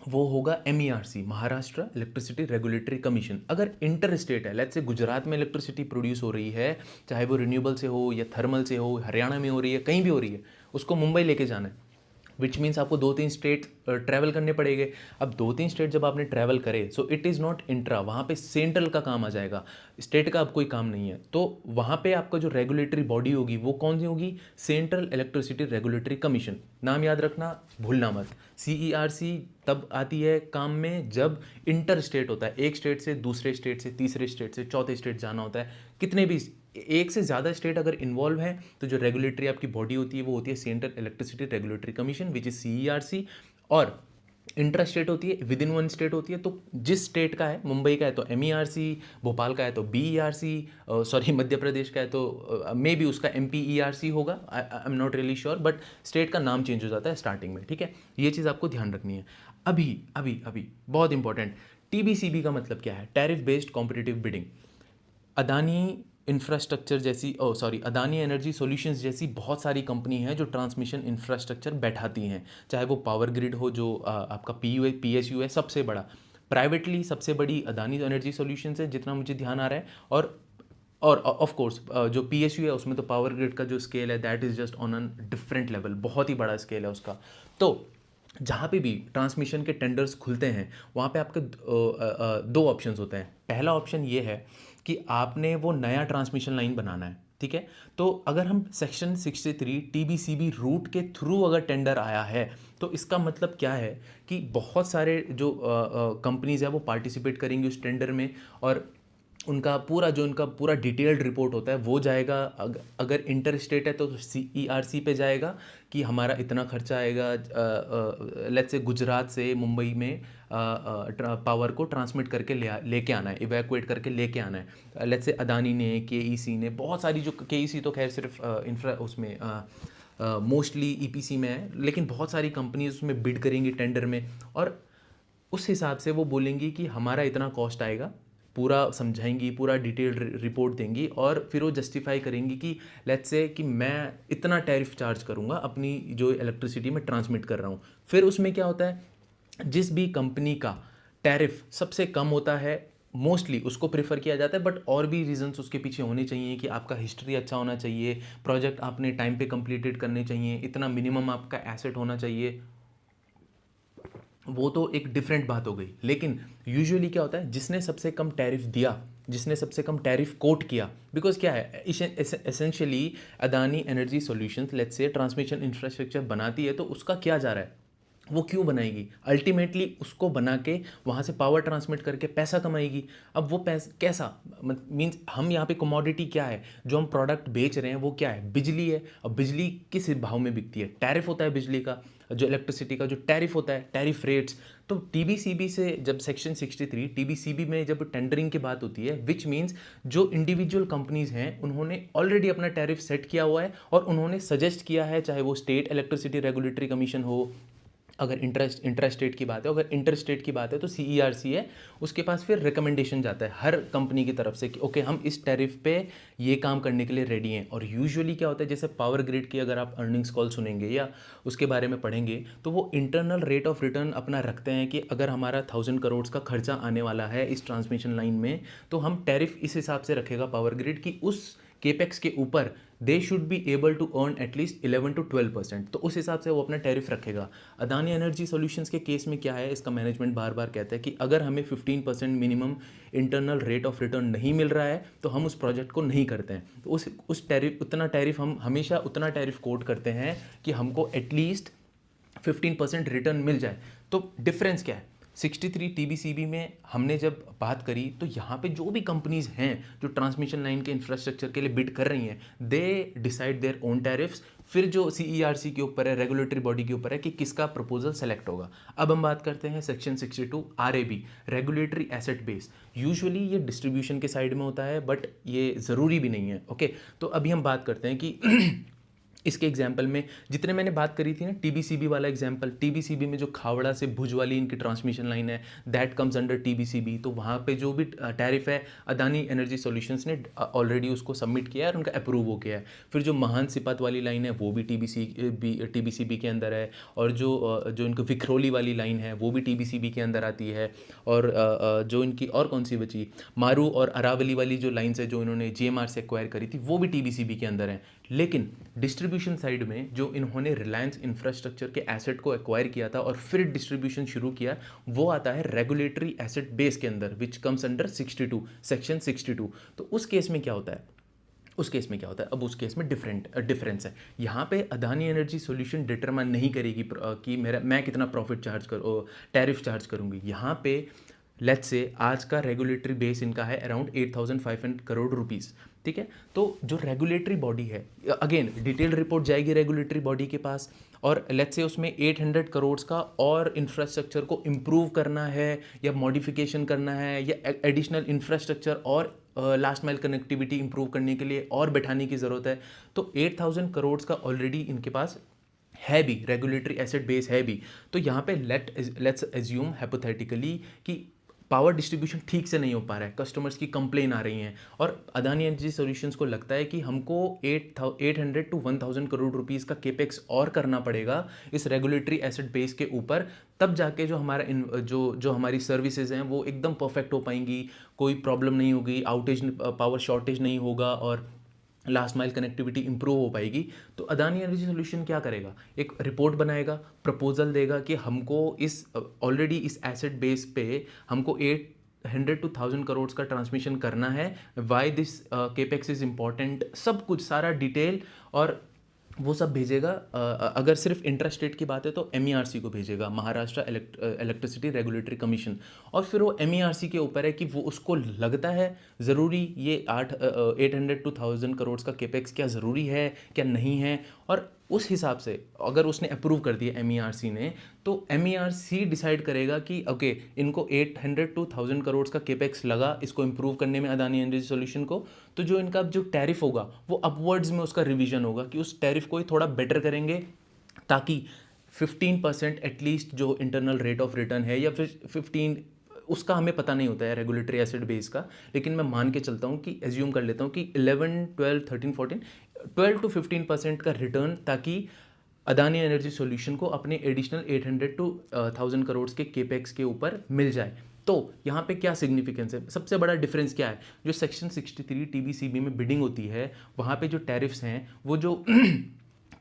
वो होगा MERC, Maharashtra electricity regulatory commission. अगर इंटर स्टेट है, लेट्स से गुजरात में इलेक्ट्रिसिटी प्रोड्यूस हो रही है, चाहे वो रिन्यूएबल से हो या थर्मल से हो, हरियाणा में हो रही है, कहीं भी हो रही है, उसको मुंबई लेके जाना है, विच मीन्स आपको 2-3 स्टेट ट्रैवल करने पड़ेंगे। अब 2-3 स्टेट जब आपने ट्रैवल करे, so it is not intra, वहाँ पे सेंट्रल का काम आ जाएगा, स्टेट का अब कोई काम नहीं है। तो वहाँ पे आपका जो रेगुलेटरी बॉडी होगी वो कौन सी होगी, सेंट्रल इलेक्ट्रिसिटी रेगुलेटरी कमीशन। नाम याद रखना, भूलना मत। CERC तब आती है काम में जब इंटर स्टेट होता है, एक स्टेट से दूसरे स्टेट से तीसरे स्टेट से चौथे स्टेट जाना होता है। कितने भी एक से ज़्यादा स्टेट अगर इन्वॉल्व है तो जो रेगुलेटरी आपकी बॉडी होती है वो होती है central electricity regulatory commission, which is CERC। और इंट्रा स्टेट होती है, विद इन वन स्टेट होती है। तो जिस स्टेट का है, मुंबई का है तो MERC, भोपाल का है तो BERC, सॉरी मध्य प्रदेश का है तो मे बी उसका MPERC होगा, I am not really sure, but state का नाम चेंज हो जाता है स्टार्टिंग में, ठीक है। ये चीज़ आपको ध्यान रखनी है। अभी अभी अभी बहुत इंपॉर्टेंट, TBCB का मतलब क्या है, tariff based competitive bidding. Adani infrastructure जैसी अदानी एनर्जी सॉल्यूशंस जैसी बहुत सारी कंपनी हैं जो ट्रांसमिशन इंफ्रास्ट्रक्चर बैठाती हैं, चाहे वो पावर ग्रिड हो जो आपका PSU है सबसे बड़ा, प्राइवेटली सबसे बड़ी अदानी एनर्जी सॉल्यूशंस है जितना मुझे ध्यान आ रहा है। और ऑफ कोर्स जो PSU है उसमें तो पावर ग्रिड का जो स्केल है that is just on an different level, बहुत ही बड़ा स्केल है उसका। तो जहाँ पे भी ट्रांसमिशन के टेंडर्स खुलते हैं वहाँ पे आपके दो ऑप्शंस होते हैं। पहला ऑप्शन ये है कि आपने वो नया ट्रांसमिशन लाइन बनाना है, ठीक है। तो अगर हम सेक्शन 63 TBCB रूट के थ्रू अगर टेंडर आया है तो इसका मतलब क्या है कि बहुत सारे जो कंपनीज़ है वो पार्टिसिपेट करेंगी उस टेंडर में, और उनका पूरा डिटेल्ड रिपोर्ट होता है वो जाएगा। अगर इंटर स्टेट है तो CERC पे जाएगा कि हमारा इतना खर्चा आएगा, लेट्स से गुजरात से मुंबई में पावर को ट्रांसमिट करके लेके आना है, इवैक्यूएट करके लेके आना है। लेट्स से अदानी ने, KEC ने, बहुत सारी, जो KEC तो खैर सिर्फ इंफ्रा उसमें मोस्टली EPC में है, लेकिन बहुत सारी कंपनीज उसमें बिड करेंगी टेंडर में, और उस हिसाब से वो बोलेंगी कि हमारा इतना कॉस्ट आएगा, पूरा समझाएंगी, पूरा डिटेल्ड रिपोर्ट देंगी, और फिर वो जस्टिफाई करेंगी कि लेट्स से कि मैं इतना टैरिफ चार्ज करूँगा अपनी जो इलेक्ट्रिसिटी में ट्रांसमिट कर रहा हूँ। फिर उसमें क्या होता है, जिस भी कंपनी का टैरिफ सबसे कम होता है मोस्टली उसको प्रेफर किया जाता है, बट और भी रीजंस उसके पीछे होने चाहिए कि आपका हिस्ट्री अच्छा होना चाहिए, प्रोजेक्ट आपने टाइम पे कंप्लीटेड करने चाहिए, इतना मिनिमम आपका एसेट होना चाहिए, वो तो एक डिफरेंट बात हो गई। लेकिन यूजुअली क्या होता है, जिसने सबसे कम टैरिफ दिया, जिसने सबसे कम टैरिफ कोट किया, बिकॉज क्या है essentially Adani energy solutions let's say transmission infrastructure बनाती है, तो उसका क्या जा रहा है, वो क्यों बनाएगी, अल्टीमेटली उसको बना के वहाँ से पावर ट्रांसमिट करके पैसा कमाएगी। अब वो पैसा कैसा, मीन्स हम यहाँ पे कमोडिटी क्या है, जो हम प्रोडक्ट बेच रहे हैं वो क्या है, बिजली है। अब बिजली किस भाव में बिकती है, टैरिफ होता है बिजली का, जो इलेक्ट्रिसिटी का जो टैरिफ होता है, टैरिफ रेट्स। तो TBCB से जब सेक्शन 63 TBCB में जब टेंडरिंग की बात होती है, विच मीन्स जो इंडिविजुअल कंपनीज हैं उन्होंने ऑलरेडी अपना टैरिफ सेट किया हुआ है, और उन्होंने सजेस्ट किया है, चाहे वो स्टेट इलेक्ट्रिसिटी रेगुलेटरी कमीशन हो, अगर इंटर स्टेट की बात है, अगर इंटर स्टेट की बात है तो CERC है, उसके पास फिर रिकमेंडेशन जाता है हर कंपनी की तरफ से कि ओके हम इस टैरिफ पे ये काम करने के लिए रेडी हैं। और यूजुअली क्या होता है, जैसे पावर ग्रिड की अगर आप अर्निंग्स कॉल सुनेंगे या उसके बारे में पढ़ेंगे तो वो इंटरनल रेट ऑफ रिटर्न अपना रखते हैं कि अगर हमारा 1000 करोड़ का खर्चा आने वाला है इस ट्रांसमिशन लाइन में, तो हम टैरिफ इस हिसाब से रखेगा पावर ग्रिड की उस केपेक्स के ऊपर they should be able to earn at least 11 to 12%, तो उस हिसाब से वो अपना टैरिफ रखेगा। अदानी एनर्जी सॉल्यूशंस के केस में क्या है, इसका मैनेजमेंट बार बार कहता है कि अगर हमें 15% minimum internal rate of return नहीं मिल रहा है तो हम उस प्रोजेक्ट को नहीं करते हैं। तो उस टैरिफ उतना टैरिफ हम हमेशा उतना टैरिफ कोट करते हैं कि हमको एटलीस्ट 15% रिटर्न मिल जाए। तो डिफरेंस क्या है, 63 TBCB में हमने जब बात करी तो यहाँ पे जो भी कंपनीज हैं जो ट्रांसमिशन लाइन के इंफ्रास्ट्रक्चर के लिए बिड कर रही हैं, they decide their own tariffs. फिर जो CERC के ऊपर है, रेगुलेटरी बॉडी के ऊपर है कि किसका प्रपोजल सेलेक्ट होगा। अब हम बात करते हैं section 62 RAB, regulatory asset base. Usually ये डिस्ट्रीब्यूशन के साइड में होता है, बट ये ज़रूरी भी नहीं है, ओके। तो अभी हम बात करते हैं कि इसके एग्जाम्पल में जितने मैंने बात करी थी ना, टीबीसीबी वाला एग्जाम्पल, टीबीसीबी में जो खावड़ा से भुज वाली इनकी ट्रांसमिशन लाइन है, दैट कम्स अंडर टीबीसीबी। तो वहाँ पे जो भी टैरिफ है, अदानी एनर्जी सॉल्यूशंस ने ऑलरेडी उसको सबमिट किया है और उनका अप्रूव हो गया है। फिर जो महान सिपात वाली लाइन है वो भी टीबीसीबी के अंदर है, और जो इनकी विखरोली वाली लाइन है वो भी टीबीसीबी के अंदर आती है। और जो इनकी और कौन सी बची, मारू और अरावली वाली जो लाइन्स है जो इन्होंने जीएमआर से एक्वायर करी थी, वो भी टीबीसीबी के अंदर है। लेकिन डिस्ट्रीब्यूशन साइड में जो इन्होंने रिलायंस इंफ्रास्ट्रक्चर के एसेट को एक्वायर किया था और फिर डिस्ट्रीब्यूशन शुरू किया, वो आता है रेगुलेटरी एसेट बेस के अंदर, विच कम्स अंडर 62, सेक्शन 62। तो उस केस में क्या होता है, अब उस केस में डिफरेंस है। यहाँ पे अदानी एनर्जी सॉल्यूशन डिटरमाइन नहीं करेगी कि मैं कितना प्रॉफिट टैरिफ चार्ज करूँगी। यहाँ पे लेट्स से आज का रेगुलेटरी बेस इनका है अराउंड 8,500 करोड़ रुपीज़, ठीक है। तो जो रेगुलेटरी बॉडी है, अगेन डिटेल्ड रिपोर्ट जाएगी रेगुलेटरी बॉडी के पास, और लेट्स से उसमें 800 करोड़ का और इंफ्रास्ट्रक्चर को इम्प्रूव करना है या मॉडिफिकेशन करना है या एडिशनल इंफ्रास्ट्रक्चर और लास्ट माइल कनेक्टिविटी इंप्रूव करने के लिए और बैठाने की ज़रूरत है। तो 8,000 करोड़ का ऑलरेडी इनके पास है भी, रेगुलेटरी एसेट बेस है भी। तो यहाँ पे लेट्स एज्यूम हाइपोथेटिकली कि पावर डिस्ट्रीब्यूशन ठीक से नहीं हो पा रहा है, कस्टमर्स की कंप्लेन आ रही हैं, और अदानी एनर्जी सॉल्यूशंस को लगता है कि हमको 800 to 1,000 करोड़ रुपीज़ का केपेक्स और करना पड़ेगा इस रेगुलेटरी एसेट बेस के ऊपर, तब जाके जो हमारा जो हमारी सर्विसेज हैं वो एकदम परफेक्ट हो पाएंगी, कोई प्रॉब्लम नहीं होगी, पावर शॉर्टेज नहीं होगा और लास्ट माइल कनेक्टिविटी इंप्रूव हो पाएगी। तो अदानी एनर्जी सॉल्यूशन क्या करेगा, एक रिपोर्ट बनाएगा, प्रपोजल देगा कि हमको इस ऑलरेडी इस एसेट बेस पे हमको 800 to 1,000 करोड़ का ट्रांसमिशन करना है, why this capex is important, सब कुछ सारा डिटेल, और वो सब भेजेगा। अगर सिर्फ इंट्रास्टेट की बात है तो एमईआरसी को भेजेगा, महाराष्ट्र इलेक्ट्रिसिटी रेगुलेटरी कमीशन, और फिर वो एमईआरसी के ऊपर है कि वो उसको लगता है ज़रूरी ये 800 to 1,000 करोड़ का केपेक्स क्या ज़रूरी है क्या नहीं है, और उस हिसाब से अगर उसने अप्रूव कर दिया एमईआरसी ने, तो एमईआरसी डिसाइड करेगा कि ओके इनको 800 to 1,000 करोड़ का केपेक्स लगा इसको इम्प्रूव करने में अदानी एनर्जी सॉल्यूशन को, तो जो इनका जो टैरिफ होगा वो अपवर्ड्स में उसका रिवीजन होगा कि उस टैरिफ को ही थोड़ा बेटर करेंगे, ताकि 15% एटलीस्ट जो इंटरनल रेट ऑफ रिटर्न है, या फिर 15, उसका हमें पता नहीं होता है रेगुलेटरी एसिड बेस का, लेकिन मैं मान के चलता हूँ कि एज्यूम कर लेता हूँ कि 11, 12, 13, 14, 12 to 15% का रिटर्न, ताकि अदानी एनर्जी सॉल्यूशन को अपने एडिशनल 800 to 1,000 करोड़ के केपेक्स के ऊपर मिल जाए। तो यहाँ पे क्या सिग्निफिकेंस है, सबसे बड़ा डिफरेंस क्या है, जो सेक्शन 63 टीबीसीबी में बिडिंग होती है, वहाँ पे जो टैरिफ्स हैं वो जो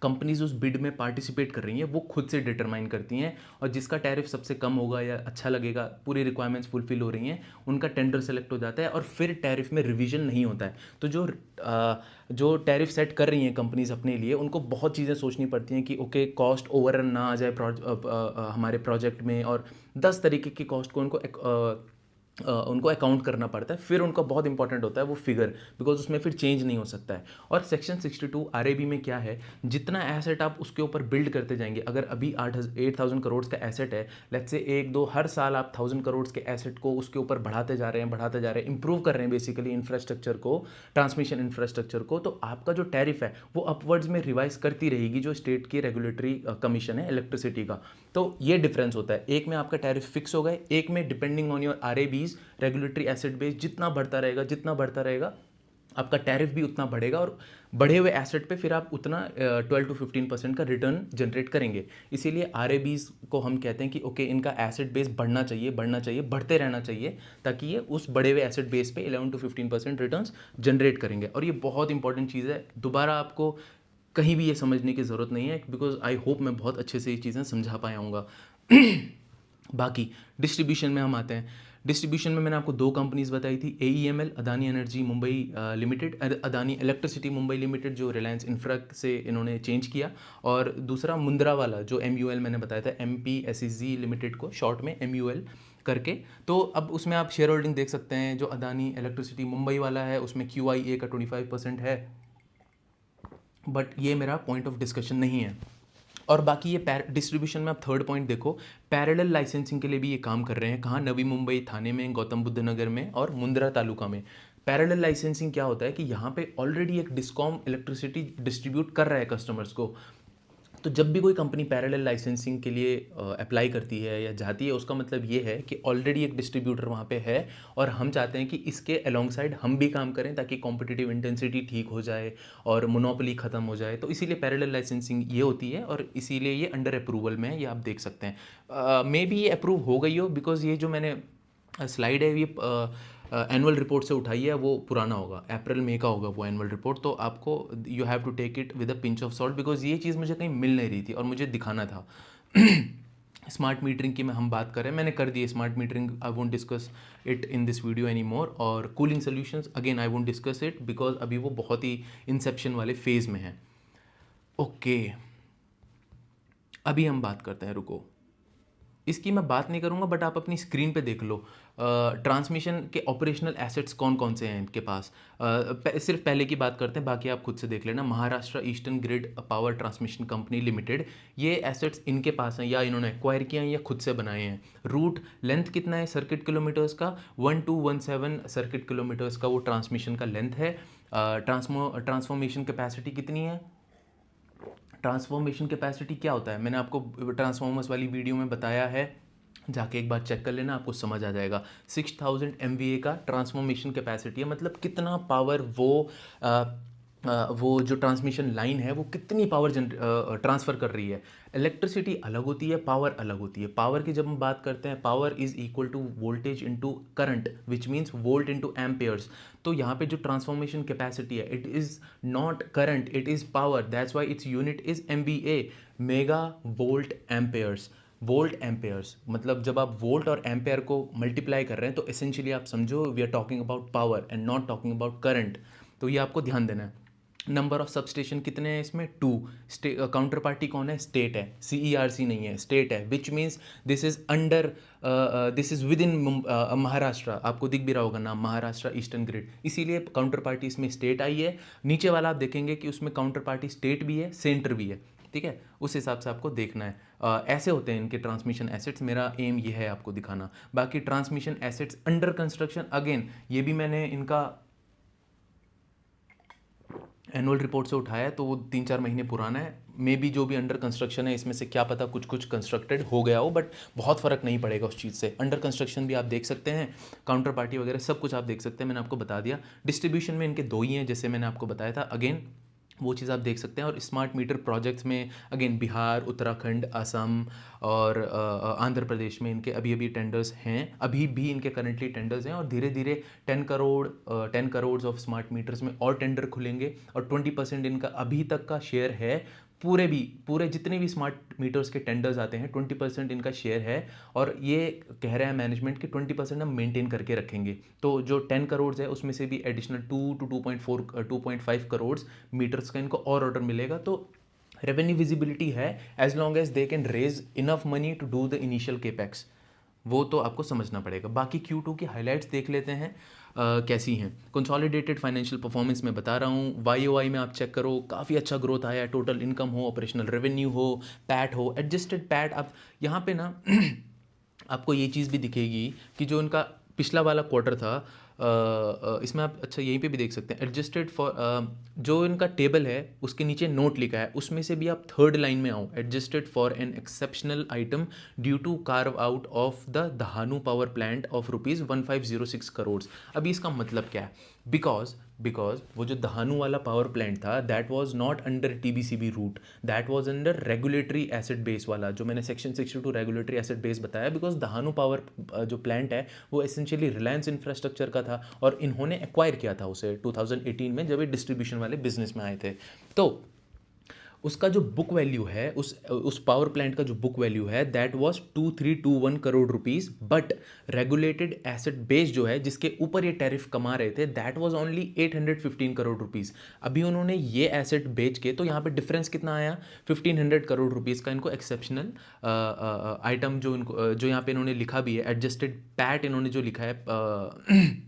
कंपनीज उस बिड में पार्टिसिपेट कर रही हैं वो खुद से डिटरमाइन करती हैं, और जिसका टैरिफ सबसे कम होगा या अच्छा लगेगा, पूरी रिक्वायरमेंट्स फुलफिल हो रही हैं, उनका टेंडर सेलेक्ट हो जाता है, और फिर टैरिफ में रिवीजन नहीं होता है। तो जो टैरिफ सेट कर रही हैं कंपनीज अपने लिए, उनको बहुत चीज़ें सोचनी पड़ती हैं कि ओके कॉस्ट ओवररन ना आ जाए हमारे प्रोजेक्ट में, और 10 तरीके की कॉस्ट को उनको अकाउंट करना पड़ता है। फिर उनका बहुत इंपॉर्टेंट होता है वो फिगर, बिकॉज उसमें फिर चेंज नहीं हो सकता है। और सेक्शन 62 आरएबी में क्या है, जितना एसेट आप उसके ऊपर बिल्ड करते जाएंगे, अगर अभी 8,000 करोड़ का एसेट है, लेट्स से 1-2 हर साल आप 1,000 करोड़ के एसेट को उसके ऊपर बढ़ाते जा रहे हैं, इंप्रूव कर रहे हैं बेसिकली इंफ्रास्ट्रक्चर को, ट्रांसमिशन इंफ्रास्ट्रक्चर को, तो आपका जो टैरिफ है वो अपवर्ड्स में रिवाइज करती रहेगी जो स्टेट की रेगुलेटरी कमीशन है इलेक्ट्रिसिटी का। तो ये डिफरेंस होता है, एक में आपका टैरिफ फिक्स हो गए, एक में depending on your RABs regulatory asset base जितना बढ़ता रहेगा आपका टैरिफ भी उतना बढ़ेगा, और बढ़े हुए एसेट पे फिर आप उतना 12 to 15% का रिटर्न जनरेट करेंगे। इसीलिए आरएबीज को हम कहते हैं कि ओके इनका एसेट बेस बढ़ना चाहिए, बढ़ते रहना चाहिए, ताकि ये उस बढ़े हुए एसेट बेस पे 11 to 15% रिटर्न्स जनरेट करेंगे। और ये बहुत इंपॉर्टेंट चीज़ है, दोबारा आपको कहीं भी ये समझने की ज़रूरत नहीं है, बिकॉज आई होप मैं बहुत अच्छे से ये चीज़ें समझा पाया हूँगा। बाकी डिस्ट्रीब्यूशन में हम आते हैं। डिस्ट्रीब्यूशन में मैंने आपको 2 कंपनीज बताई थी, AEML Adani energy Mumbai limited, Adani electricity Mumbai limited जो रिलायंस इंफ्रा से इन्होंने चेंज किया, और दूसरा मुंद्रा वाला जो MUL मैंने बताया था, MPSEZ लिमिटेड को शॉर्ट में MUL करके। तो अब उसमें आप शेयर होल्डिंग देख सकते हैं, जो अदानी इलेक्ट्रिसिटी मुंबई वाला है उसमें QIA का 25% है, बट ये मेरा पॉइंट ऑफ डिस्कशन नहीं है। और बाकी ये डिस्ट्रीब्यूशन में आप थर्ड पॉइंट देखो, पैरेलल लाइसेंसिंग के लिए भी ये काम कर रहे हैं, कहाँ, नवी मुंबई थाने में, गौतम बुद्ध नगर में और मुंद्रा तालुका में। पैरेलल लाइसेंसिंग क्या होता है कि यहाँ पे ऑलरेडी एक डिस्कॉम इलेक्ट्रिसिटी डिस्ट्रीब्यूट कर रहा है कस्टमर्स को। तो जब भी कोई कंपनी पैरेलल लाइसेंसिंग के लिए अप्लाई करती है या जाती है, उसका मतलब ये है कि ऑलरेडी एक डिस्ट्रीब्यूटर वहाँ पे है और हम चाहते हैं कि इसके अलोंग साइड हम भी काम करें ताकि कॉम्पिटिटिव इंटेंसिटी ठीक हो जाए और मोनोपोली ख़त्म हो जाए। तो इसीलिए पैरेलल लाइसेंसिंग ये होती है और इसीलिए ये अंडर अप्रूवल में है, ये आप देख सकते हैं। मे बी ये अप्रूव हो गई हो, बिकॉज ये जो मैंने स्लाइड है ये एनुअल रिपोर्ट से उठाई है, वो पुराना होगा, अप्रैल मई का होगा वो एनुअल रिपोर्ट। तो आपको you have to take it with a pinch of salt, because ये चीज़ मुझे कहीं मिल नहीं रही थी और मुझे दिखाना था। स्मार्ट मीटरिंग की मैं हम बात करें, मैंने कर दी smart metering, I won't discuss it in this video any more. और cooling solutions again I won't discuss it because अभी वो बहुत ही इंसेप्शन वाले फेज में है। ओके, अभी हम बात करते हैं, रुको, इसकी मैं बात नहीं करूंगा बट आप अपनी स्क्रीन पे देख लो ट्रांसमिशन के ऑपरेशनल एसेट्स कौन कौन से हैं इनके पास। सिर्फ पहले की बात करते हैं, बाकी आप खुद से देख लेना। Maharashtra eastern grid power transmission company limited, ये एसेट्स इनके पास हैं या इन्होंने एक्वायर किया हैं या खुद से बनाए हैं। रूट लेंथ कितना है सर्किट किलोमीटर्स का, 1217 सर्किट किलोमीटर्स का वो ट्रांसमिशन का लेंथ है। ट्रांसफॉर्मेशन कैपेसिटी कितनी है, ट्रांसफॉर्मेशन कैपेसिटी क्या होता है, मैंने आपको ट्रांसफॉर्मर्स वाली वीडियो में बताया है, जाके एक बार चेक कर लेना, आपको समझ आ जाएगा। 6000 MVA का ट्रांसफॉर्मेशन कैपेसिटी है, मतलब कितना पावर वो जो ट्रांसमिशन लाइन है वो कितनी पावर ट्रांसफ़र कर रही है। इलेक्ट्रिसिटी अलग होती है, पावर अलग होती है। पावर की जब हम बात करते हैं, power is equal to voltage into current, which means volt into amperes. तो यहाँ पे जो ट्रांसफॉर्मेशन कैपेसिटी है, it is not current, it is power, that's why its unit is MVA, mega volt amperes. Volt amperes मतलब जब आप वोल्ट और एम्पेयर को मल्टीप्लाई कर रहे हैं तो एसेंशियली आप समझो we are talking about power and not talking about current. तो ये आपको ध्यान देना है। नंबर ऑफ सबस्टेशन कितने हैं इसमें, 2। काउंटर पार्टी कौन है, स्टेट है, CERC नहीं है, स्टेट है, which means this is under, this is with in Maharashtra. आपको दिख भी रहा होगा नाम, महाराष्ट्र ईस्टर्न ग्रिड, इसीलिए काउंटर पार्टी इसमें स्टेट आई है। नीचे वाला आप देखेंगे कि उसमें काउंटर पार्टी स्टेट भी है, सेंटर भी है, ठीक है, उस हिसाब से आपको देखना है। ऐसे होते हैं इनके ट्रांसमिशन एसेट्स, मेरा एम ये है आपको दिखाना। बाकी transmission assets under construction, again ये भी मैंने इनका एनुअल रिपोर्ट से उठाया है, तो वो 3-4 महीने पुराना है। मे बी जो भी अंडर कंस्ट्रक्शन है इसमें से क्या पता कुछ कुछ कंस्ट्रक्टेड हो गया हो, बट बहुत फ़र्क नहीं पड़ेगा उस चीज़ से। अंडर कंस्ट्रक्शन भी आप देख सकते हैं, काउंटर पार्टी वगैरह सब कुछ आप देख सकते हैं, मैंने आपको बता दिया। डिस्ट्रीब्यूशन में इनके 2 ही हैं, जैसे मैंने आपको बताया था, अगेन वो चीज़ आप देख सकते हैं। और स्मार्ट मीटर प्रोजेक्ट्स में अगेन बिहार, उत्तराखंड, असम और आंध्र प्रदेश में इनके अभी अभी टेंडर्स हैं, अभी भी इनके करंटली टेंडर्स हैं और धीरे धीरे 10 करोड़ ऑफ स्मार्ट मीटर्स में और टेंडर खुलेंगे और 20% इनका अभी तक का शेयर है। पूरे जितने भी स्मार्ट मीटर्स के टेंडर्स आते हैं 20% इनका शेयर है और ये कह रहे हैं मैनेजमेंट कि 20% हम मेंटेन करके रखेंगे। तो जो 10 करोड़ है उसमें से भी एडिशनल 2 to 2.5 करोड़ मीटर्स का इनको और ऑर्डर मिलेगा। तो रेवेन्यू विजिबिलिटी है as long as they can raise enough money to do the initial capex, वो तो आपको समझना पड़ेगा। बाकी Q2 की हाइलाइट्स देख लेते हैं कैसी हैं। कंसोलिडेटेड फाइनेंशियल परफॉर्मेंस में बता रहा हूँ, YOY में आप चेक करो, काफ़ी अच्छा ग्रोथ आया है। टोटल इनकम हो, ऑपरेशनल रेवेन्यू हो, पैट हो, एडजस्टेड पैट। आप यहाँ पे ना आपको ये चीज़ भी दिखेगी कि जो इनका पिछला वाला क्वार्टर था, इसमें आप अच्छा यहीं पे भी देख सकते हैं एडजस्टेड फॉर, जो इनका टेबल है उसके नीचे नोट लिखा है, उसमें से भी आप थर्ड लाइन में आओ, adjusted for an exceptional item due to carve out of the Dahanu power plant of ₹1506 crore. अभी इसका मतलब क्या है, बिकॉज वो जो दहानू वाला पावर प्लांट था that was not under TBCB route, that was under regulatory asset base वाला, जो मैंने सेक्शन 62 रेगुलेटरी एसेट बेस बताया। बिकॉज दहानू पावर जो प्लांट है वो एसेंशियली रिलायंस इंफ्रास्ट्रक्चर का था और इन्होंने एक्वायर किया था उसे 2018 में जब ये डिस्ट्रीब्यूशन वाले बिजनेस में आए थे। तो उसका जो बुक वैल्यू है, उस पावर प्लांट का जो बुक वैल्यू है that was 2321 crore rupees, but regulated asset base जो है जिसके ऊपर ये टैरिफ कमा रहे थे that was only 815 crore rupees. अभी उन्होंने ये एसेट बेच के, तो यहाँ पे डिफरेंस कितना आया, 1500 करोड़ रुपीस का इनको एक्सेप्शनल आइटम जो इनको जो यहाँ पे इन्होंने लिखा भी है एडजस्टेड पैट, इन्होंने जो लिखा है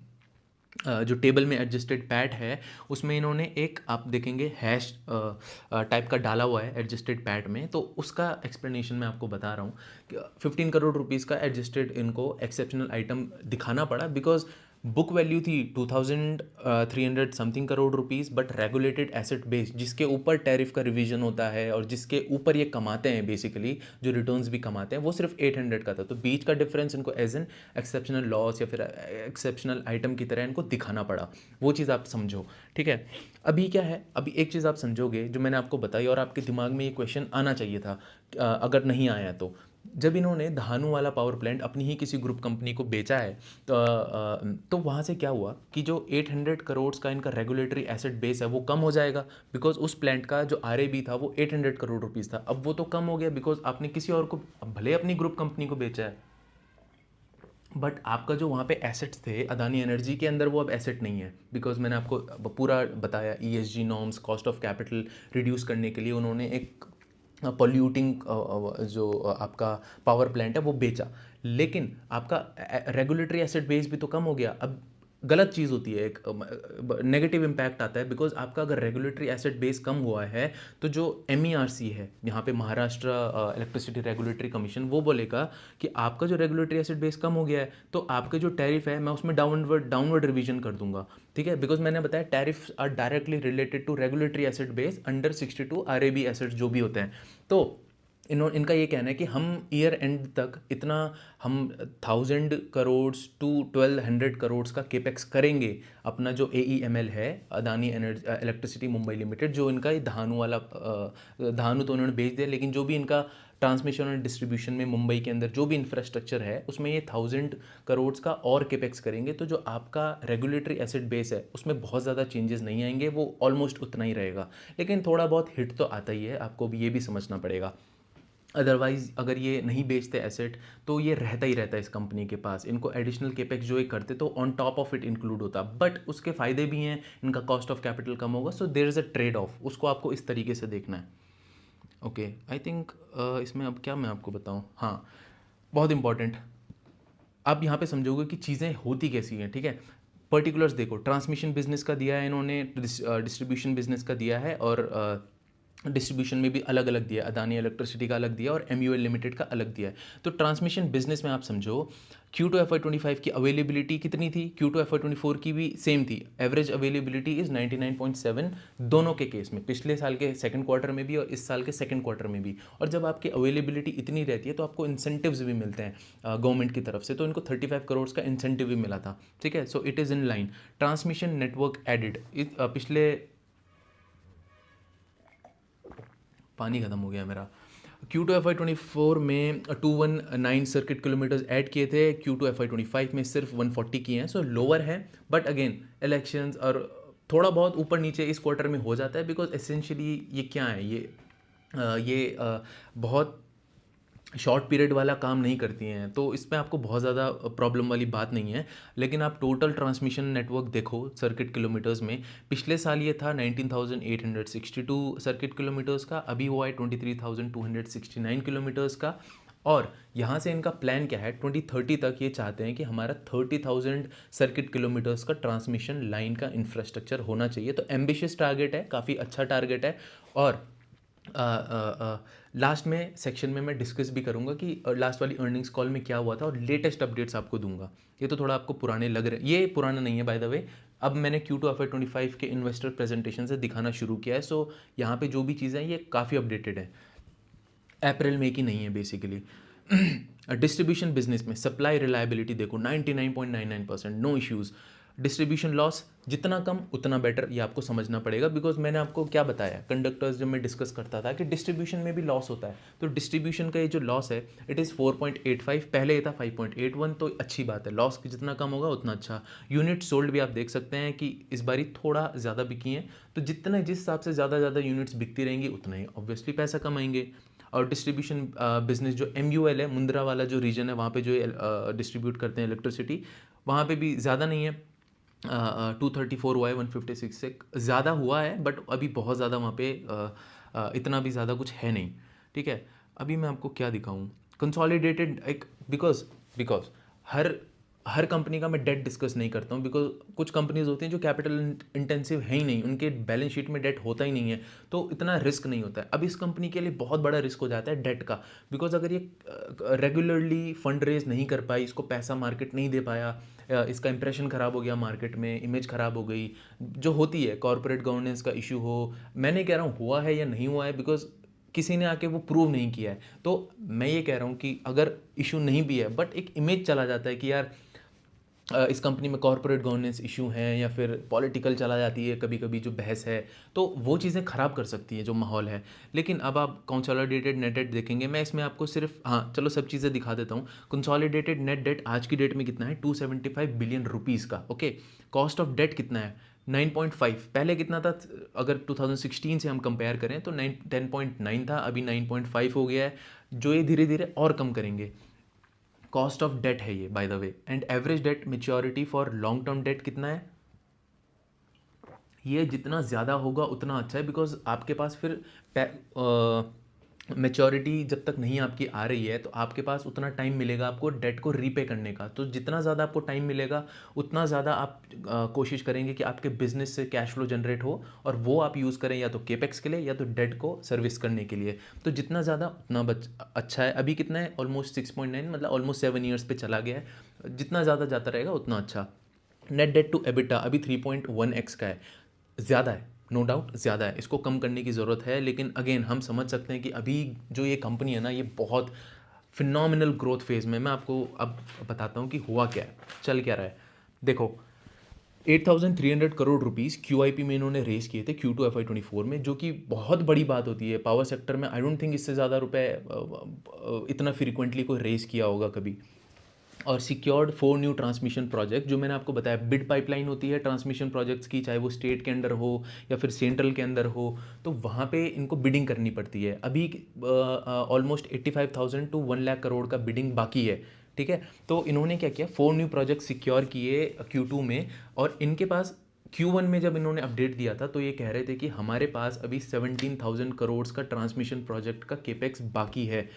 जो टेबल में एडजस्टेड पैट है उसमें इन्होंने एक आप देखेंगे हैश टाइप का डाला हुआ है एडजस्टेड पैट में, तो उसका एक्सप्लेनेशन मैं आपको बता रहा हूँ कि 15 करोड़ रुपीस का एडजस्टेड इनको एक्सेप्शनल आइटम दिखाना पड़ा बिकॉज बुक वैल्यू थी 2300 something crore rupees, but regulated asset base जिसके ऊपर टैरिफ का रिवीजन होता है और जिसके ऊपर ये कमाते हैं बेसिकली, जो रिटर्न्स भी कमाते हैं, वो सिर्फ 800 का था। तो बीच का डिफरेंस इनको एज एन एक्सेप्शनल लॉस या फिर एक्सेप्शनल आइटम की तरह इनको दिखाना पड़ा। वो चीज़ आप समझो, ठीक है। अभी क्या है, अभी एक चीज़ आप समझोगे जो मैंने आपको बताई और आपके दिमाग में ये क्वेश्चन आना चाहिए था, अगर नहीं आया तो। जब इन्होंने धानु वाला पावर प्लांट अपनी ही किसी ग्रुप कंपनी को बेचा है, तो वहाँ से क्या हुआ कि जो 800 करोड़ का इनका रेगुलेटरी एसेट बेस है वो कम हो जाएगा, बिकॉज उस प्लांट का जो RAB था वो 800 करोड़ रुपीज़ था। अब वो तो कम हो गया बिकॉज आपने किसी और को, भले अपनी ग्रुप कंपनी को बेचा है, बट आपका जो वहाँ पे एसेट्स थे अदानी एनर्जी के अंदर, वो अब एसेट नहीं है। बिकॉज मैंने आपको पूरा बताया, ESG norms, cost of capital reduce करने के लिए उन्होंने एक पॉल्यूटिंग जो आपका पावर प्लांट है वो बेचा। लेकिन आपका रेगुलेटरी एसेट बेस भी तो कम हो गया। अब गलत चीज़ होती है, एक नेगेटिव इम्पैक्ट आता है, बिकॉज आपका अगर रेगुलेटरी एसेट बेस कम हुआ है तो जो MERC है यहाँ पे, महाराष्ट्र इलेक्ट्रिसिटी रेगुलेटरी कमीशन, वो बोलेगा कि आपका जो रेगुलेटरी एसेट बेस कम हो गया है तो आपके जो टैरिफ है मैं उसमें डाउनवर्ड रिवीजन कर दूंगा, ठीक है। बिकॉज मैंने बताया tariff are directly related to regulatory asset base under 62 RAB assets जो भी होते हैं। तो इनका ये कहना है कि हम ईयर एंड तक इतना, हम 1000 करोड़ टू 1200 करोड़ का केपेक्स करेंगे। अपना जो AEML है, Adani energy electricity Mumbai limited, जो इनका ये धानु वाला धानु तो उन्होंने बेच दिया, लेकिन जो भी इनका ट्रांसमिशन और डिस्ट्रीब्यूशन में मुंबई के अंदर जो भी इंफ्रास्ट्रक्चर है उसमें ये 1000 करोड़ का और केपेक्स करेंगे। तो जो आपका रेगुलेटरी एसेट बेस है उसमें बहुत ज़्यादा चेंजेस नहीं आएंगे, वो ऑलमोस्ट उतना ही रहेगा। लेकिन थोड़ा बहुत हिट तो आता ही है, आपको भी ये भी समझना पड़ेगा। अदरवाइज़ अगर ये नहीं बेचते एसेट तो ये रहता ही रहता है इस कंपनी के पास। इनको एडिशनल केपेक्स जो ये करते तो on top of it include होता, बट उसके फ़ायदे भी हैं, इनका कॉस्ट ऑफ कैपिटल कम होगा। So there is a trade off, उसको आपको इस तरीके से देखना है। ओके, आई थिंक इसमें अब क्या मैं आपको बताऊँ, हाँ, बहुत इंपॉर्टेंट, आप यहाँ पे समझोगे कि चीज़ें होती कैसी हैं, ठीक है। पर्टिकुलर्स देखो, ट्रांसमिशन बिजनेस का दिया है इन्होंने, डिस्ट्रीब्यूशन बिजनेस का दिया है, और डिस्ट्रीब्यूशन में भी अलग अलग दिया है। अदानी इलेक्ट्रिसिटी का अलग दिया है और MUL लिमिटेड का अलग दिया है। तो ट्रांसमिशन बिजनेस में आप समझो, Q2 FY25 की अवेलेबिलिटी कितनी थी, Q2 FY24 की भी सेम थी। एवरेज अवेलेबिलिटी इज़ 99.7 दोनों के केस में, पिछले साल के सेकंड क्वार्टर में भी और इस साल के सेकंड क्वार्टर में भी। और जब आपकी अवेलेबिलिटी इतनी रहती है तो आपको इंसेंटिव्स भी मिलते हैं गवर्नमेंट की तरफ से। तो इनको 35 करोड़ का इंसेंटिव भी मिला था, ठीक है। So it is in line. Transmission network added, पिछले, पानी ख़त्म हो गया मेरा। Q2 FY24 में 219 सर्किट किलोमीटर्स ऐड किए थे, Q2 FY25 में सिर्फ 140 किए हैं। सो लोअर है, बट अगेन इलेक्शंस और थोड़ा बहुत ऊपर नीचे इस क्वार्टर में हो जाता है, बिकॉज एसेंशियली ये क्या है, बहुत शॉर्ट पीरियड वाला काम नहीं करती हैं, तो इसमें आपको बहुत ज़्यादा प्रॉब्लम वाली बात नहीं है। लेकिन आप टोटल ट्रांसमिशन नेटवर्क देखो सर्किट किलोमीटर्स में, पिछले साल ये था 19,862 सर्किट किलोमीटर्स का, अभी हुआ है 23,269 किलोमीटर्स का। और यहाँ से इनका प्लान क्या है, 2030 तक ये चाहते हैं कि हमारा 30,000 सर्किट किलोमीटर्स का ट्रांसमिशन लाइन का इंफ्रास्ट्रक्चर होना चाहिए। तो एम्बिशियस टारगेट है, काफ़ी अच्छा टारगेट है। और लास्ट में सेक्शन में मैं डिस्कस भी करूंगा कि लास्ट वाली अर्निंग्स कॉल में क्या हुआ था, और लेटेस्ट अपडेट्स आपको दूंगा। ये तो थोड़ा आपको पुराने लग रहे, ये पुराना नहीं है बाय द वे, अब मैंने Q2 FY25 के इन्वेस्टर प्रेजेंटेशन से दिखाना शुरू किया है। सो यहाँ पे जो भी चीज़ें हैं ये काफ़ी अपडेटेड है, अप्रैल में की नहीं है बेसिकली। डिस्ट्रीब्यूशन बिजनेस में सप्लाई रिलायबिलिटी देखो 99.99%, नो इश्यूज़। डिस्ट्रीब्यूशन लॉस जितना कम उतना बेटर, ये आपको समझना पड़ेगा। बिकॉज मैंने आपको क्या बताया, कंडक्टर्स जब मैं डिस्कस करता था कि डिस्ट्रीब्यूशन में भी लॉस होता है, तो डिस्ट्रीब्यूशन का ये जो लॉस है इट इज़ 4.85, पहले ये था 5.81। तो अच्छी बात है, लॉस जितना कम होगा उतना अच्छा। यूनिट सोल्ड भी आप देख सकते हैं कि इस बारी थोड़ा ज़्यादा बिकी हैं, तो जिस हिसाब से ज़्यादा यूनिट्स बिकती रहेंगी उतना ही ऑब्वियसली पैसा कमाएंगे। और डिस्ट्रीब्यूशन बिजनेस जो MUL है, मुंद्रा वाला जो रीजन है, वहाँ पे जो डिस्ट्रीब्यूट करते हैं इलेक्ट्रिसिटी, वहाँ पे भी ज़्यादा नहीं है, 234 हुआ है 156 से, ज़्यादा हुआ है बट अभी बहुत ज़्यादा वहाँ पे इतना भी ज़्यादा कुछ है नहीं, ठीक है। अभी मैं आपको क्या दिखाऊँ, कंसोलिडेटेड एक, बिकॉज हर हर कंपनी का मैं डेट डिस्कस नहीं करता हूँ, बिकॉज कुछ कंपनीज होती हैं जो कैपिटल इंटेंसिव है ही नहीं, उनके बैलेंस शीट में डेट होता ही नहीं है, तो इतना रिस्क नहीं होता है। अब इस कंपनी के लिए बहुत बड़ा रिस्क हो जाता है डेट का, बिकॉज अगर ये रेगुलरली फंड रेज नहीं कर पाई, इसको पैसा मार्केट नहीं दे पाया, इसका इंप्रेशन ख़राब हो गया मार्केट में, इमेज ख़राब हो गई, जो होती है कॉर्पोरेट गवर्नेंस का इशू हो। मैं नहीं कह रहा हूँ हुआ है या नहीं हुआ है, बिकॉज किसी ने आके वो प्रूव नहीं किया है। तो मैं ये कह रहा हूँ कि अगर इशू नहीं भी है, बट एक इमेज चला जाता है कि यार इस कंपनी में कॉर्पोरेट गवर्नेंस इशू हैं, या फिर पॉलिटिकल चला जाती है कभी कभी जो बहस है, तो वो चीज़ें ख़राब कर सकती हैं जो माहौल है। लेकिन अब आप कंसोलिडेटेड नेट डेट देखेंगे, मैं इसमें आपको सिर्फ, हाँ चलो सब चीज़ें दिखा देता हूँ। कंसोलिडेटेड नेट डेट आज की डेट में कितना है, 275 बिलियन रुपीज़ का। ओके, कॉस्ट ऑफ डेट कितना है, 9.5। पहले कितना था, अगर 2016 से हम कंपेयर करें तो 10.9 था, अभी 9.5 हो गया है, जो ये धीरे धीरे और कम करेंगे। कॉस्ट ऑफ डेट है ये, by the way. And average debt maturity for long term debt कितना है, ये जितना ज़्यादा होगा उतना अच्छा है, बिकॉज आपके पास फिर मेच्योरिटी जब तक नहीं आपकी आ रही है, तो आपके पास उतना टाइम मिलेगा आपको डेट को रीपे करने का। तो जितना ज़्यादा आपको टाइम मिलेगा, उतना ज़्यादा आप कोशिश करेंगे कि आपके बिजनेस से कैश फ्लो जनरेट हो, और वो आप यूज़ करें या तो केपेक्स के लिए या तो डेट को सर्विस करने के लिए। तो जितना ज़्यादा उतना अच्छा है। अभी कितना है, ऑलमोस्ट 6.9, मतलब ऑलमोस्ट 7 ईयर्स पे चला गया है। जितना ज़्यादा जाता रहेगा उतना अच्छा। नेट डेट टू एबिटा अभी 3.1x का है, ज़्यादा है, नो डाउट ज़्यादा है, इसको कम करने की ज़रूरत है। लेकिन अगेन हम समझ सकते हैं कि अभी जो ये कंपनी है ना, ये बहुत फिनोमिनल ग्रोथ फेज़ में। मैं आपको अब बताता हूँ कि हुआ क्या है, चल क्या रहा है। देखो, 8,300 करोड़ रुपीस QIP में इन्होंने रेस किए थे Q2 FY24 में, जो कि बहुत बड़ी बात होती है पावर सेक्टर में। आई डोंट थिंक इससे ज़्यादा रुपए इतना फ्रिक्वेंटली कोई रेस किया होगा कभी। और सिक्योर्ड 4 न्यू ट्रांसमिशन प्रोजेक्ट, जो मैंने आपको बताया बिड पाइपलाइन होती है ट्रांसमिशन प्रोजेक्ट्स की, चाहे वो स्टेट के अंदर हो या फिर सेंट्रल के अंदर हो, तो वहाँ पे इनको बिडिंग करनी पड़ती है। अभी ऑलमोस्ट 85,000 टू 1 लाख करोड़ का बिडिंग बाकी है, ठीक है। तो इन्होंने क्या किया, 4 न्यू प्रोजेक्ट सिक्योर किए Q2 में, और इनके पास Q1 में जब इन्होंने अपडेट दिया था तो ये कह रहे थे कि हमारे पास अभी 17,000 करोड़ का ट्रांसमिशन प्रोजेक्ट का केपेक्स बाकी है,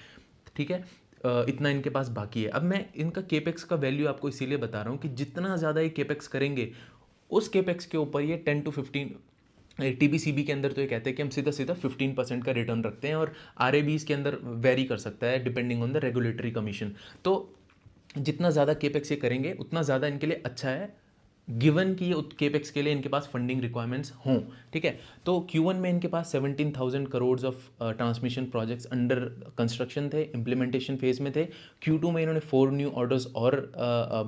ठीक है। इतना इनके पास बाकी है। अब मैं इनका केपेक्स का वैल्यू आपको इसीलिए बता रहा हूँ कि जितना ज़्यादा ये केपेक्स करेंगे, उस केपेक्स के ऊपर ये 10 to 15, TBCB के अंदर तो ये कहते हैं कि हम सीधा सीधा 15% का रिटर्न रखते हैं, और RABs के अंदर वेरी कर सकता है depending on the regulatory commission. तो जितना ज़्यादा केपेक्स ये करेंगे उतना ज़्यादा इनके लिए अच्छा है, गिवन कि ये केपेक्स के लिए इनके पास फंडिंग रिक्वायरमेंट्स हों, ठीक है। तो Q1 में इनके पास 17,000 crore of transmission projects under construction थे, इम्प्लीमेंटेशन फेज में थे। Q2 में इन्होंने 4 न्यू ऑर्डर्स और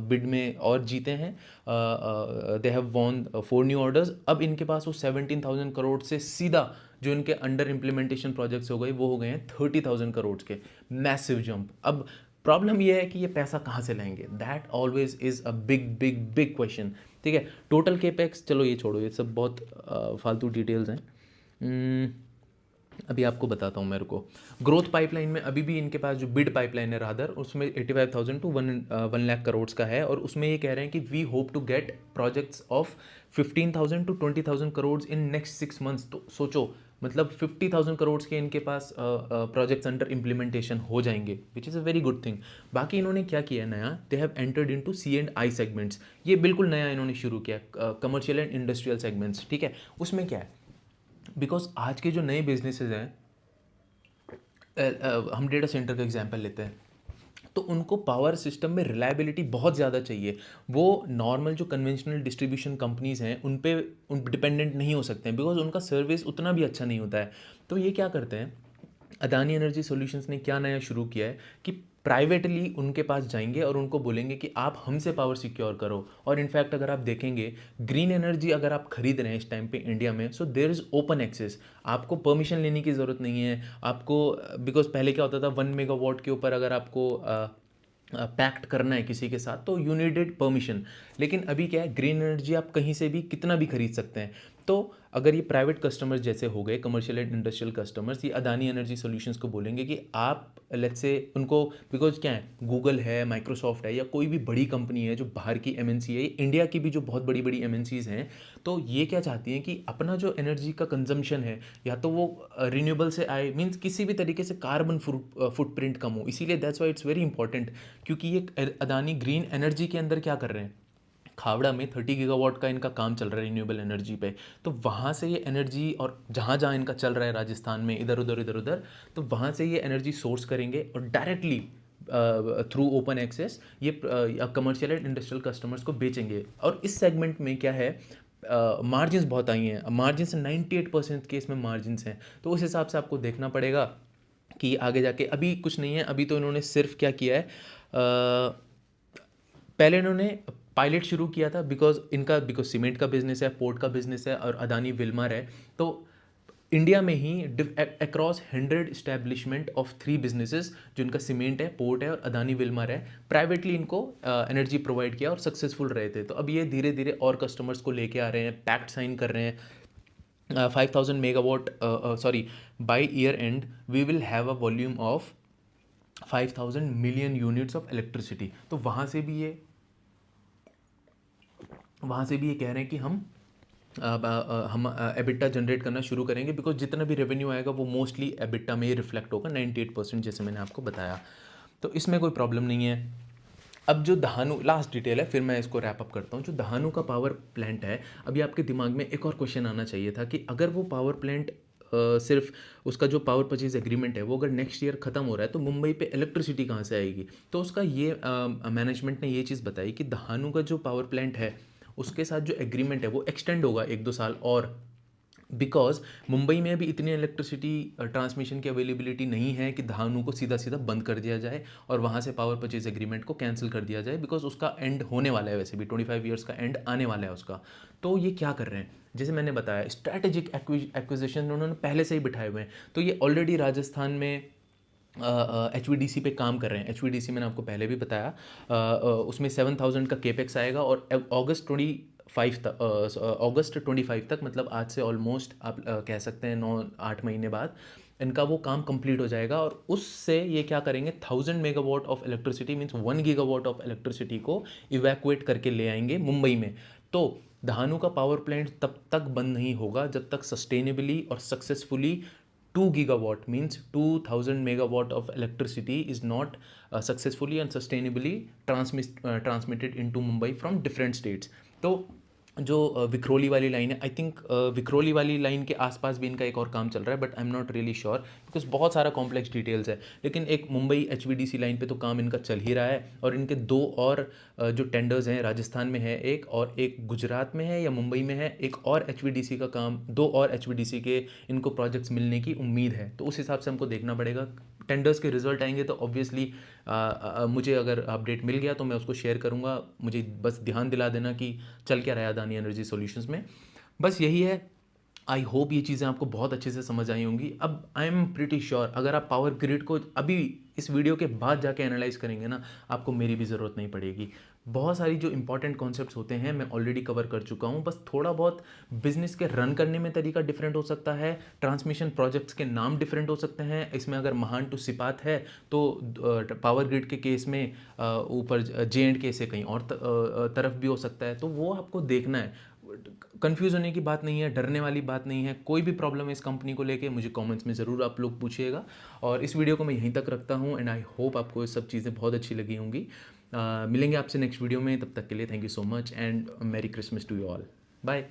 बिड में और जीते हैं, they have von 4 new orders. अब इनके पास वो 17,000 करोड़ से सीधा जो इनके अंडर इम्प्लीमेंटेशन प्रोजेक्ट्स हो गए, वो हो गए हैं 30,000 करोड़ के, मैसिव जंप। अब प्रॉब्लम ये है कि ये पैसा कहाँ से लाएंगे, that always is a big big big question, ठीक है। टोटल केपेक्स चलो ये छोड़ो, ये सब बहुत फालतू डिटेल्स हैं। अभी आपको बताता हूँ। मेरे को ग्रोथ पाइपलाइन में अभी भी इनके पास जो बिड पाइपलाइन है रादर, उसमें 85,000 टू 1 लाख करोड़ का है, और उसमें ये कह रहे हैं कि we hope to get projects of 15,000 to 20,000 crore in next 6 months. तो सोचो, मतलब 50,000 करोड़ के इनके पास प्रोजेक्ट्स अंडर इम्प्लीमेंटेशन हो जाएंगे, which is a very good thing. बाकी इन्होंने क्या किया है नया, they have entered into C&I segments. ये बिल्कुल नया इन्होंने शुरू किया, कमर्शियल एंड इंडस्ट्रियल सेगमेंट्स, ठीक है। उसमें क्या है, बिकॉज आज के जो नए बिजनेसेस हैं, हम डेटा सेंटर का एग्जांपल लेते हैं, तो उनको पावर सिस्टम में रिलायबिलिटी बहुत ज़्यादा चाहिए। वो नॉर्मल जो कन्वेंशनल डिस्ट्रीब्यूशन कंपनीज़ हैं उन पे डिपेंडेंट नहीं हो सकते हैं, बिकॉज उनका सर्विस उतना भी अच्छा नहीं होता है। तो ये क्या करते हैं, अदानी एनर्जी सॉल्यूशंस ने क्या नया शुरू किया है कि प्राइवेटली उनके पास जाएंगे और उनको बोलेंगे कि आप हमसे पावर सिक्योर करो। और इनफैक्ट अगर आप देखेंगे, ग्रीन एनर्जी अगर आप खरीद रहे हैं इस टाइम पे इंडिया में, so there is open access, आपको परमिशन लेने की ज़रूरत नहीं है आपको। बिकॉज पहले क्या होता था, 1 मेगावाट के ऊपर अगर आपको पैक्ट करना है किसी के साथ तो यू नीडेड परमिशन। लेकिन अभी क्या है, ग्रीन एनर्जी आप कहीं से भी कितना भी खरीद सकते हैं। तो अगर ये प्राइवेट कस्टमर्स जैसे हो गए, कमर्शियल एंड इंडस्ट्रियल कस्टमर्स, ये अदानी एनर्जी सॉल्यूशंस को बोलेंगे कि आप लेट्स से उनको, बिकॉज क्या है, गूगल है, माइक्रोसॉफ्ट है, या कोई भी बड़ी कंपनी है जो बाहर की एमएनसी है, इंडिया की भी जो बहुत बड़ी बड़ी एमएनसीज हैं, तो ये क्या चाहती हैं कि अपना जो एनर्जी का कंजम्पशन है, या तो वो रिन्यूएबल से आए, मीन्स किसी भी तरीके से कार्बन फुटप्रिंट कम हो। इसीलिए that's why it's very important, क्योंकि ये अदानी ग्रीन एनर्जी के अंदर क्या कर रहे हैं, खावड़ा में 30 गीगावाट का इनका काम चल रहा है रिन्यूएबल एनर्जी पे। तो वहाँ से ये एनर्जी, और जहाँ जहाँ इनका चल रहा है राजस्थान में, इधर उधर इधर उधर, तो वहाँ से ये एनर्जी सोर्स करेंगे और डायरेक्टली थ्रू ओपन एक्सेस ये कमर्शियल एंड इंडस्ट्रियल कस्टमर्स को बेचेंगे। और इस सेगमेंट में क्या है, मार्जिन्स बहुत आई हैं, मार्जिन्स 98% के इसमें मार्जिन्स हैं। तो उस हिसाब से आपको देखना पड़ेगा कि आगे जाके, अभी कुछ नहीं है, अभी तो इन्होंने सिर्फ क्या किया है, पहले इन्होंने पायलट शुरू किया था, बिकॉज सीमेंट का बिजनेस है, पोर्ट का बिजनेस है, और अदानी विल्मर है। तो इंडिया में ही अक्रॉस 100 इस्टेब्लिशमेंट ऑफ 3 बिजनेसेस, जिनका सीमेंट है, पोर्ट है और अदानी विल्मर है, प्राइवेटली इनको एनर्जी प्रोवाइड किया और सक्सेसफुल रहे थे। तो अब ये धीरे धीरे और कस्टमर्स को लेके आ रहे हैं, पैक्ट साइन कर रहे हैं। 5000 megawatt, sorry, by year end we will have a volume of 5000 million units of electricity. तो वहाँ से भी ये कह रहे हैं कि हम एबिटा जनरेट करना शुरू करेंगे, बिकॉज जितना भी रेवेन्यू आएगा वो मोस्टली एबिटा में ही रिफ्लेक्ट होगा, 98%, जैसे मैंने आपको बताया। तो इसमें कोई प्रॉब्लम नहीं है। अब जो दहानू, लास्ट डिटेल है, फिर मैं इसको रैप अप करता हूँ। जो दहानू का पावर प्लांट है, अभी आपके दिमाग में एक और क्वेश्चन आना चाहिए था कि अगर वो पावर प्लांट सिर्फ उसका जो पावर परचेज एग्रीमेंट है वो अगर नेक्स्ट ईयर ख़त्म हो रहा है, तो मुंबई पे इलेक्ट्रिसिटी कहाँ से आएगी। तो उसका ये मैनेजमेंट ने ये चीज़ बताई कि दहानू का जो पावर प्लांट है उसके साथ जो एग्रीमेंट है वो एक्सटेंड होगा 1-2 साल और, बिकॉज मुंबई में अभी इतनी इलेक्ट्रिसिटी ट्रांसमिशन की अवेलेबिलिटी नहीं है कि दहानू को सीधा सीधा बंद कर दिया जाए और वहाँ से पावर परचेज एग्रीमेंट को कैंसिल कर दिया जाए, बिकॉज उसका एंड होने वाला है, वैसे भी 25 ईयर्स का एंड आने वाला है उसका। तो ये क्या कर रहे हैं, जैसे मैंने बताया, स्ट्रैटेजिक एक्विजिशन उन्होंने पहले से ही बिठाए हुए हैं। तो ये ऑलरेडी राजस्थान में HVDC पे काम कर रहे हैं। HVDC मैंने आपको पहले भी बताया, उसमें 7000 का केपेक्स आएगा और अगस्त 25 तक, मतलब आज से ऑलमोस्ट आप कह सकते हैं 9-8 महीने बाद इनका वो काम कंप्लीट हो जाएगा। और उससे ये क्या करेंगे, 1000 megawatt of electricity, means 1 gigawatt of electricity को इवैक्यूएट करके ले आएंगे मुंबई में। तो दहानू का पावर प्लांट तब तक बंद नहीं होगा जब तक सस्टेनेबली और successfully 2 gigawatt, means 2000 megawatt of electricity is not successfully and sustainably transmitted into Mumbai from different states. तो जो विक्रोली वाली लाइन है, आई थिंक विक्रोली वाली लाइन के आसपास भी इनका एक और काम चल रहा है, but I am not really sure because बहुत सारा कॉम्प्लेक्स डिटेल्स है। लेकिन एक मुंबई HVDC लाइन पे तो काम इनका चल ही रहा है, और इनके 2 और जो टेंडर्स हैं, राजस्थान में है एक, और एक गुजरात में है या मुंबई में है, एक और HVDC का काम, 2 और HVDC के इनको प्रोजेक्ट्स मिलने की उम्मीद है। तो उस हिसाब से हमको देखना पड़ेगा, टेंडर्स के रिजल्ट आएंगे तो ऑब्वियसली मुझे अगर अपडेट मिल गया तो मैं उसको शेयर करूँगा। मुझे बस ध्यान दिला देना कि चल क्या रहा है अदानी एनर्जी सॉल्यूशंस में। बस यही है। आई होप ये चीज़ें आपको बहुत अच्छे से समझ आई होंगी। अब आई एम प्रिटी श्योर अगर आप पावर ग्रिड को अभी इस वीडियो के बाद जाके एनालाइज करेंगे ना, आपको मेरी भी ज़रूरत नहीं पड़ेगी। बहुत सारी जो इंपॉर्टेंट कॉन्सेप्ट्स होते हैं मैं ऑलरेडी कवर कर चुका हूँ। बस थोड़ा बहुत बिजनेस के रन करने में तरीका डिफरेंट हो सकता है, ट्रांसमिशन प्रोजेक्ट्स के नाम डिफरेंट हो सकते हैं। इसमें अगर महान टू सिपात है तो पावर ग्रिड के केस में ऊपर J&K से कहीं और तरफ भी हो सकता है। तो वो आपको देखना है। कंफ्यूज होने की बात नहीं है, डरने वाली बात नहीं है। कोई भी प्रॉब्लम है इस कंपनी को लेके मुझे कमेंट्स में ज़रूर आप लोग पूछिएगा। और इस वीडियो को मैं यहीं तक रखता हूँ एंड आई होप आपको ये सब चीज़ें बहुत अच्छी लगी होंगी। मिलेंगे आपसे नेक्स्ट वीडियो में, तब तक के लिए thank you so much and merry Christmas to you all. Bye.